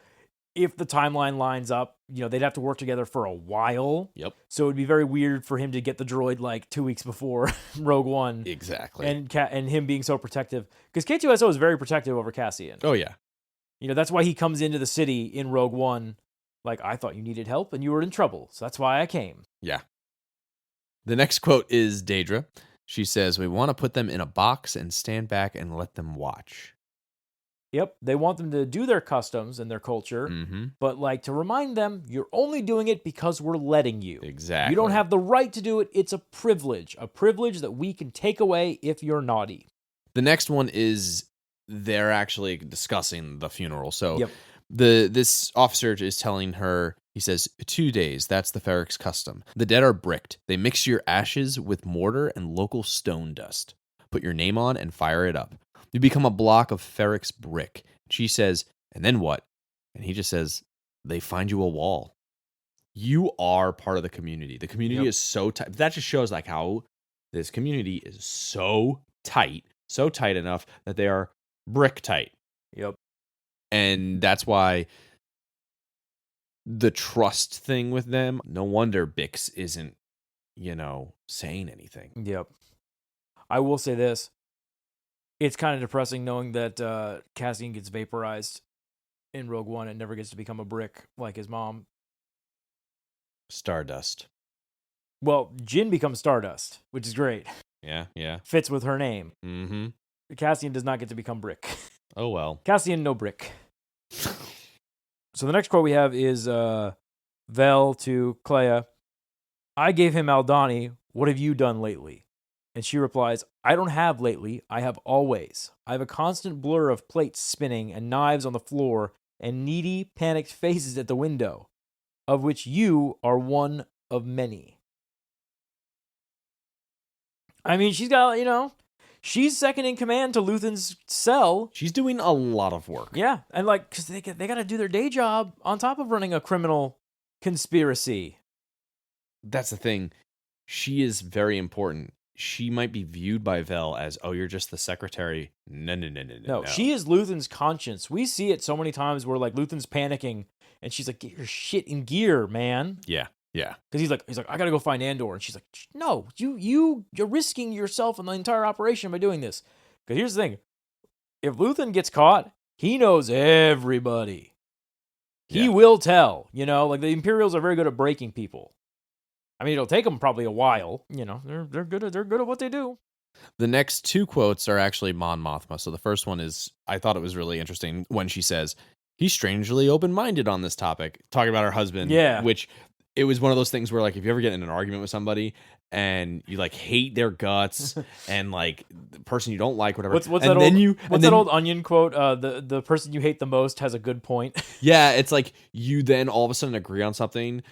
if the timeline lines up, they'd have to work together for a while. Yep. So it'd be very weird for him to get the droid like 2 weeks before Rogue One. Exactly. And him being so protective, because K2SO is very protective over Cassian. Oh yeah. That's why he comes into the city in Rogue One. Like, I thought you needed help and you were in trouble, so that's why I came. Yeah. The next quote is Daedra. She says, we want to put them in a box and stand back and let them watch. Yep, they want them to do their customs and their culture, but like, to remind them, you're only doing it because we're letting you. Exactly. You don't have the right to do it. It's a privilege that we can take away if you're naughty. The next one is they're actually discussing the funeral. So yep. This officer is telling her, he says, 2 days, that's the Ferrix custom. The dead are bricked. They mix your ashes with mortar and local stone dust. Put your name on and fire it up. You become a block of Ferrix brick. She says, and then what? And he just says, they find you a wall. You are part of the community. The community is so tight. That just shows like how this community is so tight enough that they are brick tight. Yep. And that's why the trust thing with them, no wonder Bix isn't, saying anything. Yep. I will say this. It's kind of depressing knowing that Cassian gets vaporized in Rogue One and never gets to become a brick like his mom. Stardust. Well, Jyn becomes Stardust, which is great. Yeah. Fits with her name. Mm-hmm. Cassian does not get to become brick. Oh, well. Cassian, no brick. So the next quote we have is Vel to Clea. I gave him Aldani. What have you done lately? And she replies, I don't have lately. I have always. I have a constant blur of plates spinning and knives on the floor and needy, panicked faces at the window, of which you are one of many. I mean, she's got, she's second in command to Luthen's cell. She's doing a lot of work. Yeah, and because they got to do their day job on top of running a criminal conspiracy. That's the thing. She is very important. She might be viewed by Vel as, oh, you're just the secretary. No. She is Luthen's conscience. We see it so many times where Luthen's panicking, and she's like, "Get your shit in gear, man." Yeah. Because he's like, I gotta go find Andor, and she's like, "No, you're risking yourself and the entire operation by doing this." Because here's the thing: if Luthen gets caught, he knows everybody. He will tell. The Imperials are very good at breaking people. I mean, it'll take them probably a while. They're good at what they do. The next two quotes are actually Mon Mothma. So the first one is, I thought it was really interesting when she says, he's strangely open-minded on this topic, talking about her husband. Yeah. Which it was one of those things where, if you ever get in an argument with somebody and you hate their guts and the person you don't like, whatever. What's that old Onion quote? The person you hate the most has a good point. Yeah, it's you then all of a sudden agree on something.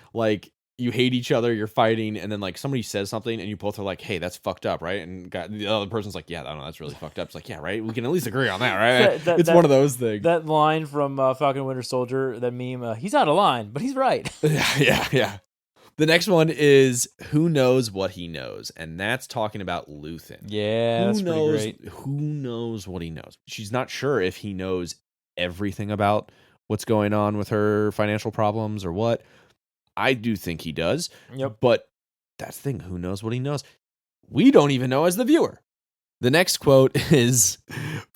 You hate each other, you're fighting, and then somebody says something, and you both are like, "Hey, that's fucked up, right?" And the other person's like, "Yeah, I don't know, that's really fucked up." It's like, "Yeah, right. We can at least agree on that, right?" It's one of those things. That line from Falcon and Winter Soldier, that meme, he's out of line, but he's right. Yeah. The next one is who knows what he knows, and that's talking about Luthen. Yeah, that's pretty great. Who knows what he knows? She's not sure if he knows everything about what's going on with her financial problems or what. I do think he does. Yep. But that's the thing. Who knows what he knows? We don't even know as the viewer. The next quote is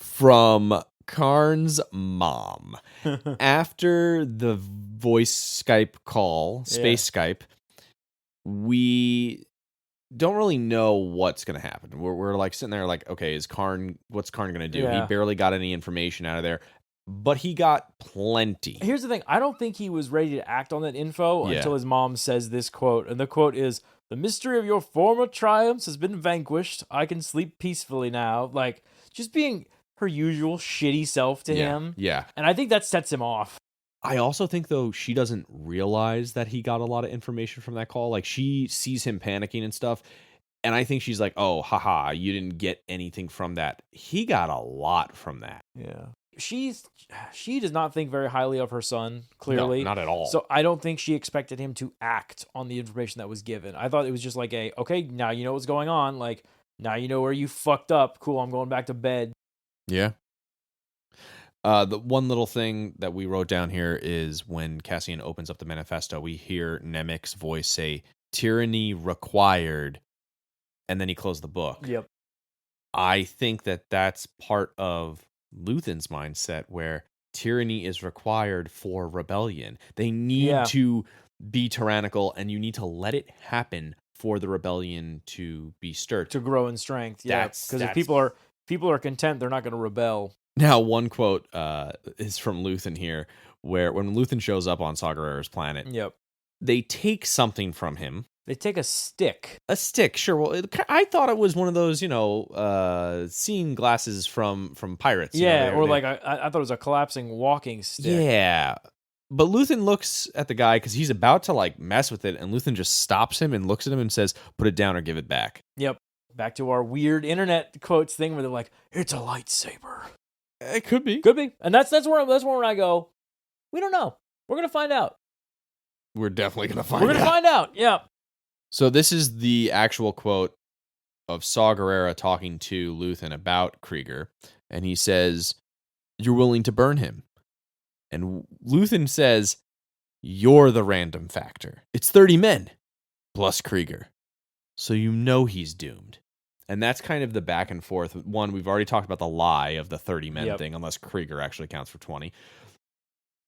from Karn's mom. After the voice Skype call, space Skype, we don't really know what's going to happen. We're sitting there okay, what's Karn going to do? Yeah. He barely got any information out of there. But he got plenty. Here's the thing. I don't think he was ready to act on that info until his mom says this quote. And the quote is, "The mystery of your former triumphs has been vanquished. I can sleep peacefully now." Just being her usual shitty self to him. Yeah. And I think that sets him off. I also think, though, she doesn't realize that he got a lot of information from that call. She sees him panicking and stuff. And I think she's like, oh, haha, you didn't get anything from that. He got a lot from that. Yeah. She does not think very highly of her son, clearly. No, not at all. So I don't think she expected him to act on the information that was given. I thought it was just okay, now you know what's going on. Now you know where you fucked up. Cool, I'm going back to bed. Yeah. The one little thing that we wrote down here is when Cassian opens up the manifesto, we hear Nemik's voice say, "Tyranny required," and then he closed the book. Yep. I think that's part of Luthen's mindset where tyranny is required for rebellion. They need to be tyrannical, and you need to let it happen for the rebellion to be stirred, to grow in strength. Yeah, because if people are content, they're not going to rebel. Now, one quote is from Luthen here, where when Luthen shows up on Saw Gerrera's planet, they take something from him. They take a stick. A stick, sure. Well, I thought it was one of those, seeing glasses from pirates. Yeah, I thought it was a collapsing walking stick. Yeah. But Luthen looks at the guy because he's about to mess with it, and Luthen just stops him and looks at him and says, "Put it down or give it back." Yep. Back to our weird internet quotes thing where they're like, "It's a lightsaber." It could be. Could be. And that's where I go, we don't know. We're going to find out. We're definitely going to find We're going to find out. Yeah. So this is the actual quote of Saw Gerrera talking to Luthen about Krieger. And he says, "You're willing to burn him." And Luthen says, "You're the random factor. It's 30 men plus Krieger. So you know he's doomed." And that's kind of the back and forth. One, we've already talked about the lie of the 30 men thing, unless Krieger actually counts for 20.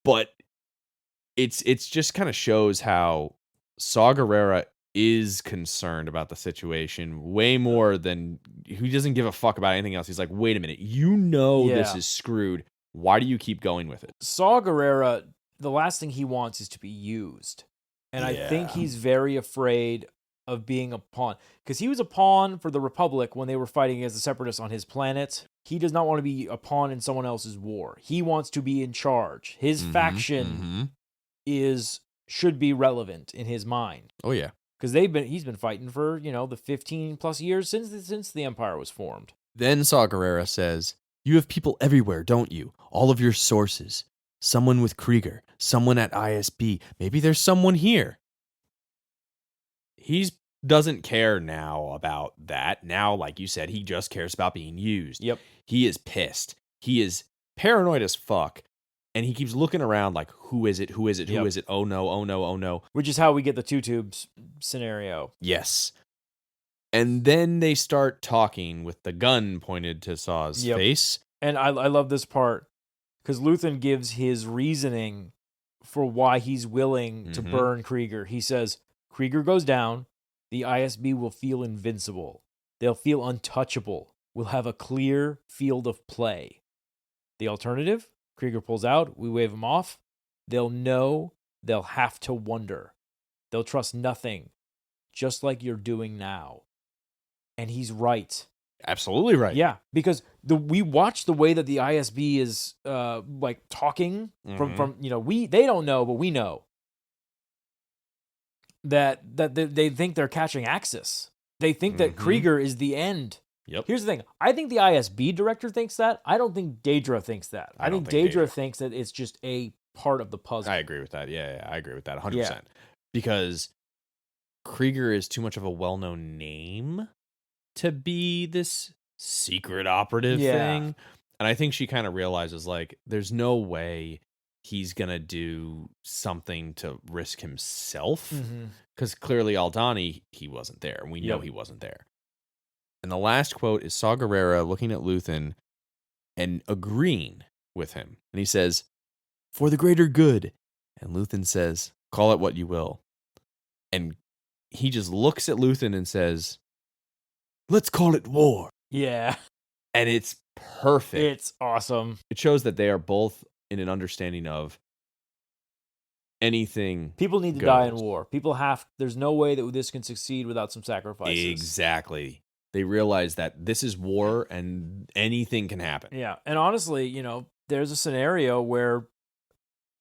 But it's just kind of shows how Saw Gerrera is concerned about the situation way more than he doesn't give a fuck about anything else. He's like, wait a minute, this is screwed. Why do you keep going with it? Saw Gerrera, the last thing he wants is to be used. And I think he's very afraid of being a pawn. Because he was a pawn for the Republic when they were fighting against the Separatists on his planet. He does not want to be a pawn in someone else's war. He wants to be in charge. His faction should be relevant in his mind. Oh, yeah. Because he's been fighting for, the 15 plus years since the Empire was formed. Then Saw Gerrera says, "You have people everywhere, don't you? All of your sources. Someone with Krieger, someone at ISB. Maybe there's someone here." He doesn't care now about that. Now, like you said, he just cares about being used. Yep. He is pissed. He is paranoid as fuck. And he keeps looking around like, who is it? Who is it? Who is it? Oh no, oh no, oh no. Which is how we get the two tubes scenario. Yes. And then they start talking with the gun pointed to Saw's face. And I love this part because Luthen gives his reasoning for why he's willing to burn Krieger. He says, Krieger goes down, the ISB will feel invincible. They'll feel untouchable. We'll have a clear field of play. The alternative? Krieger pulls out, we wave him off. They'll know, they'll have to wonder. They'll trust nothing, just like you're doing now. And he's right. Absolutely right. Yeah, because we watch the way that the ISB is talking from they don't know, but we know that they think they're catching Axis. They think that Krieger is the end. Yep. Here's the thing. I think the ISB director thinks that. I don't think Daedra thinks that. I think Daedra thinks that it's just a part of the puzzle. I agree with that. Yeah, I agree with that 100%. Yeah. Because Krieger is too much of a well-known name to be this secret operative thing. And I think she kind of realizes, like, there's no way he's going to do something to risk himself. Because clearly Aldhani, he wasn't there. And we know he wasn't there. And the last quote is Saw Gerrera looking at Luthen and agreeing with him. And he says, "For the greater good." And Luthen says, "Call it what you will." And he just looks at Luthen and says, "Let's call it war." Yeah. And it's perfect. It's awesome. It shows that they are both in an understanding of anything. People need to die in war. There's no way that this can succeed without some sacrifices. Exactly. They realize that this is war and anything can happen. Yeah. And honestly, there's a scenario where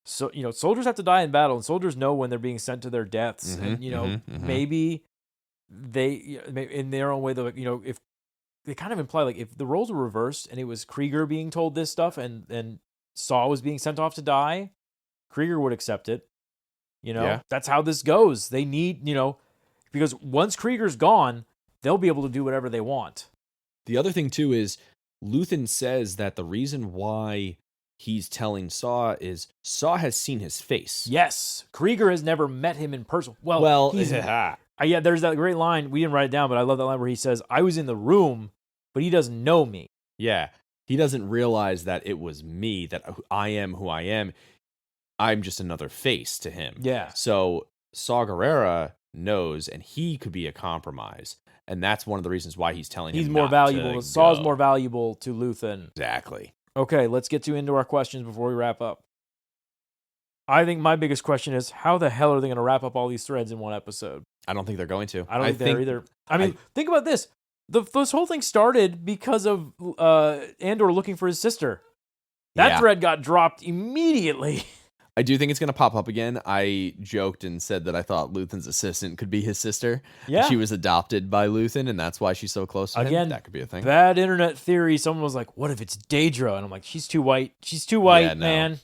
soldiers have to die in battle, and soldiers know when they're being sent to their deaths. And, maybe they, in their own way, if they kind of imply, like, if the roles were reversed and it was Krieger being told this stuff and Saw was being sent off to die, Krieger would accept it. That's how this goes. They need, because once Krieger's gone, they'll be able to do whatever they want. The other thing, too, is Luthen says that the reason why he's telling Saw is Saw has seen his face. Yes. Krieger has never met him in person. Well, there's that great line. We didn't write it down, but I love that line where he says, "I was in the room, but he doesn't know me." Yeah. He doesn't realize that it was me, that I am who I am. I'm just another face to him. Yeah. So Saw Gerrera knows, and he could be a compromise. And that's one of the reasons why he's telling him he's more valuable. Saw's more valuable to Luthen. Exactly. Okay, let's get into our questions before we wrap up. I think my biggest question is, how the hell are they going to wrap up all these threads in one episode? I don't think they're going to. I don't think they're either. I mean, think about this. This whole thing started because of Andor looking for his sister. That thread got dropped immediately. I do think it's going to pop up again. I joked and said that I thought Luthen's assistant could be his sister. Yeah. She was adopted by Luthen, and that's why she's so close to him. That could be a thing. Bad internet theory. Someone was like, what if it's Daedra? And I'm like, she's too white. She's too white, Yeah, no. man.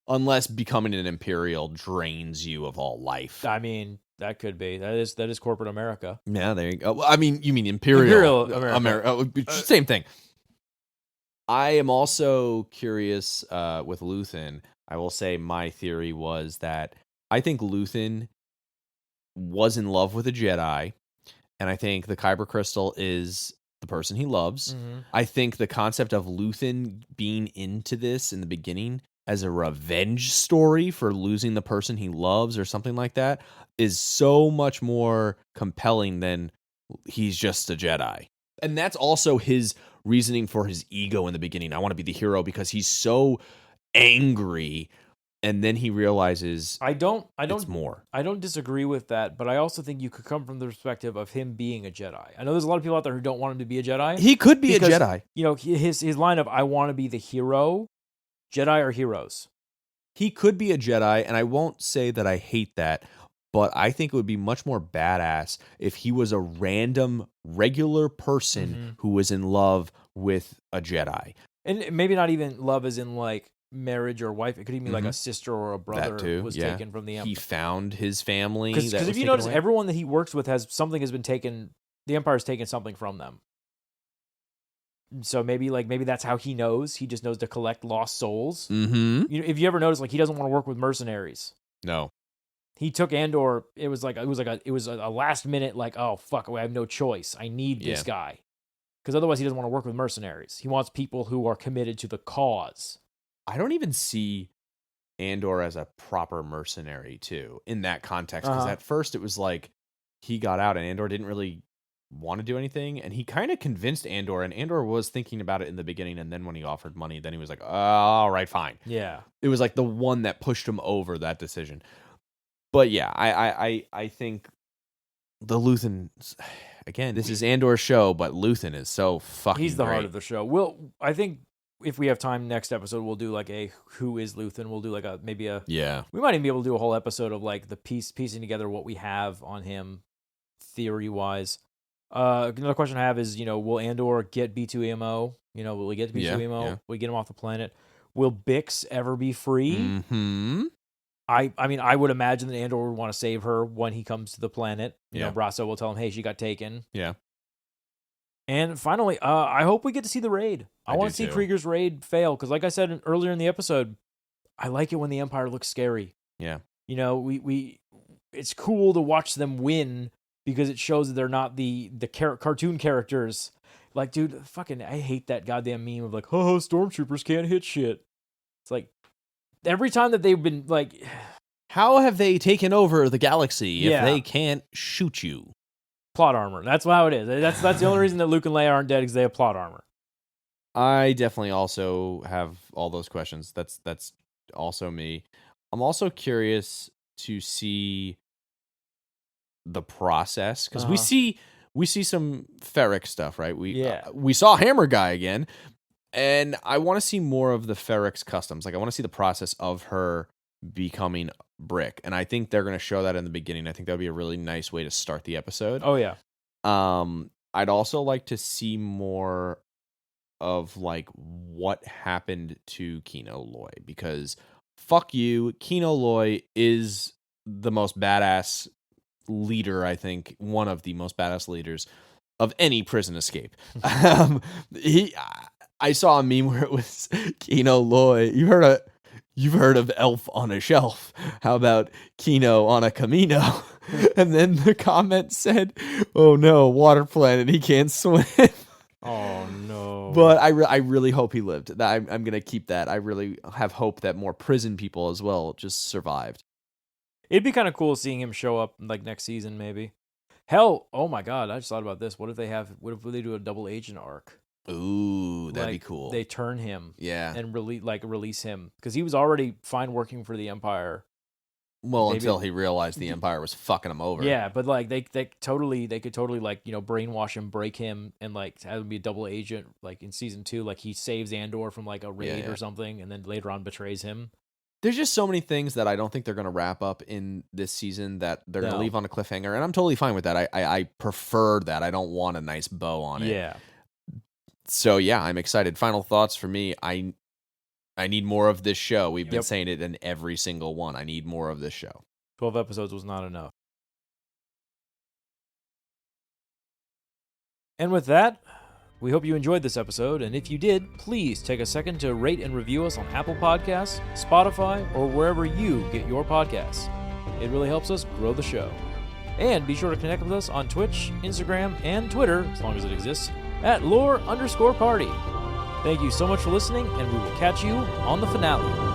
Unless becoming an Imperial drains you of all life. I mean, that could be. That is corporate America. Yeah, there you go. I mean, you mean Imperial America. Same thing. I am also curious with Luthen. I will say my theory was that I think Luthen was in love with a Jedi, and I think the Kyber Crystal is the person he loves. Mm-hmm. I think the concept of Luthen being into this in the beginning as a revenge story for losing the person he loves or something like that is so much more compelling than he's just a Jedi. And that's also his reasoning for his ego in the beginning. I want to be the hero because he's so angry, and then he realizes it's more. I don't disagree with that, but I also think you could come from the perspective of him being a Jedi. I know there's a lot of people out there who don't want him to be a Jedi. He could be because, a Jedi. You know, his line of "I want to be the hero." Jedi are heroes. He could be a Jedi, and I won't say that I hate that, but I think it would be much more badass if he was a random, regular person who was in love with a Jedi. And maybe not even love as in like marriage or wife. It could even be like a sister or a brother was taken from the Empire. He found his family. Because if you notice, everyone that he works with has been taken. The Empire's taken something from them. So maybe that's how he knows. He just knows to collect lost souls. Mm-hmm. You know, if you ever notice, like he doesn't want to work with mercenaries. No. He took Andor. It was a last minute like, oh fuck, I have no choice. I need this guy because otherwise he doesn't want to work with mercenaries. He wants people who are committed to the cause. I don't even see Andor as a proper mercenary too in that context because at first it was like he got out and Andor didn't really want to do anything, and he kind of convinced Andor, and Andor was thinking about it in the beginning, and then when he offered money, then he was like, all right, fine. Yeah. It was like the one that pushed him over that decision. But yeah, I think the Luthen, again, this is Andor's show, but Luthen is so fucking He's the great. heart of the show. I think if we have time next episode, we'll do like a who is Luthen. We'll do like we might even be able to do a whole episode of like the piecing together what we have on him theory wise. Another question I have is, will Andor get B2EMO? Will we get B2EMO? Yeah. Will we get him off the planet? Will Bix ever be free? Mm-hmm. I mean, I would imagine that Andor would want to save her when he comes to the planet. Brasso will tell him, hey, she got taken. Yeah. And finally, I hope we get to see the raid. I want to see too. Krieger's raid fail, because like I said earlier in the episode, I like it when the Empire looks scary. Yeah. It's cool to watch them win, because it shows that they're not the cartoon characters. Like, dude, I hate that goddamn meme of like, oh, stormtroopers can't hit shit. It's like, every time that they've been like, how have they taken over the galaxy if they can't shoot you? Plot armor. That's how it is. That's the only reason that Luke and Leia aren't dead, is they have plot armor. I definitely also have all those questions. That's also me. I'm also curious to see the process, because we see some Ferrix stuff, right? We saw Hammer Guy again, and I want to see more of the Ferrix customs. Like, I want to see the process of her becoming Brick, and I think they're going to show that in the beginning. I think that would be a really nice way to start the episode. Oh yeah. I'd also like to see more of like what happened to Kino Loy, because fuck you, Kino Loy is the most badass leader, I think one of the most badass leaders of any prison escape. I saw a meme where it was Kino Loy. You've heard of Elf on a Shelf. How about Kino on a Camino? And then the comment said, "Oh no, water planet, he can't swim." Oh no! But I really hope he lived. I'm gonna keep that. I really have hope that more prison people as well just survived. It'd be kind of cool seeing him show up like next season, maybe. Hell, oh my god, I just thought about this. What if they do a double agent arc? Ooh, that'd be cool. They turn him, and release him, because he was already fine working for the Empire. Well, until he realized the Empire was fucking him over. Yeah, but like they could totally like brainwash him, break him, and like have him be a double agent. Like in season 2, like he saves Andor from like a raid or something, and then later on betrays him. There's just so many things that I don't think they're going to wrap up in this season that they're going to No. leave on a cliffhanger, and I'm totally fine with that. I prefer that. I don't want a nice bow on it. Yeah. So yeah, I'm excited. Final thoughts for me. I need more of this show. We've been saying it in every single one. I need more of this show. 12 episodes was not enough. And with that, we hope you enjoyed this episode, and if you did, please take a second to rate and review us on Apple Podcasts, Spotify, or wherever you get your podcasts. It really helps us grow the show. And be sure to connect with us on Twitch, Instagram, and Twitter, as long as it exists, at @lore_party. Thank you so much for listening, and we will catch you on the finale.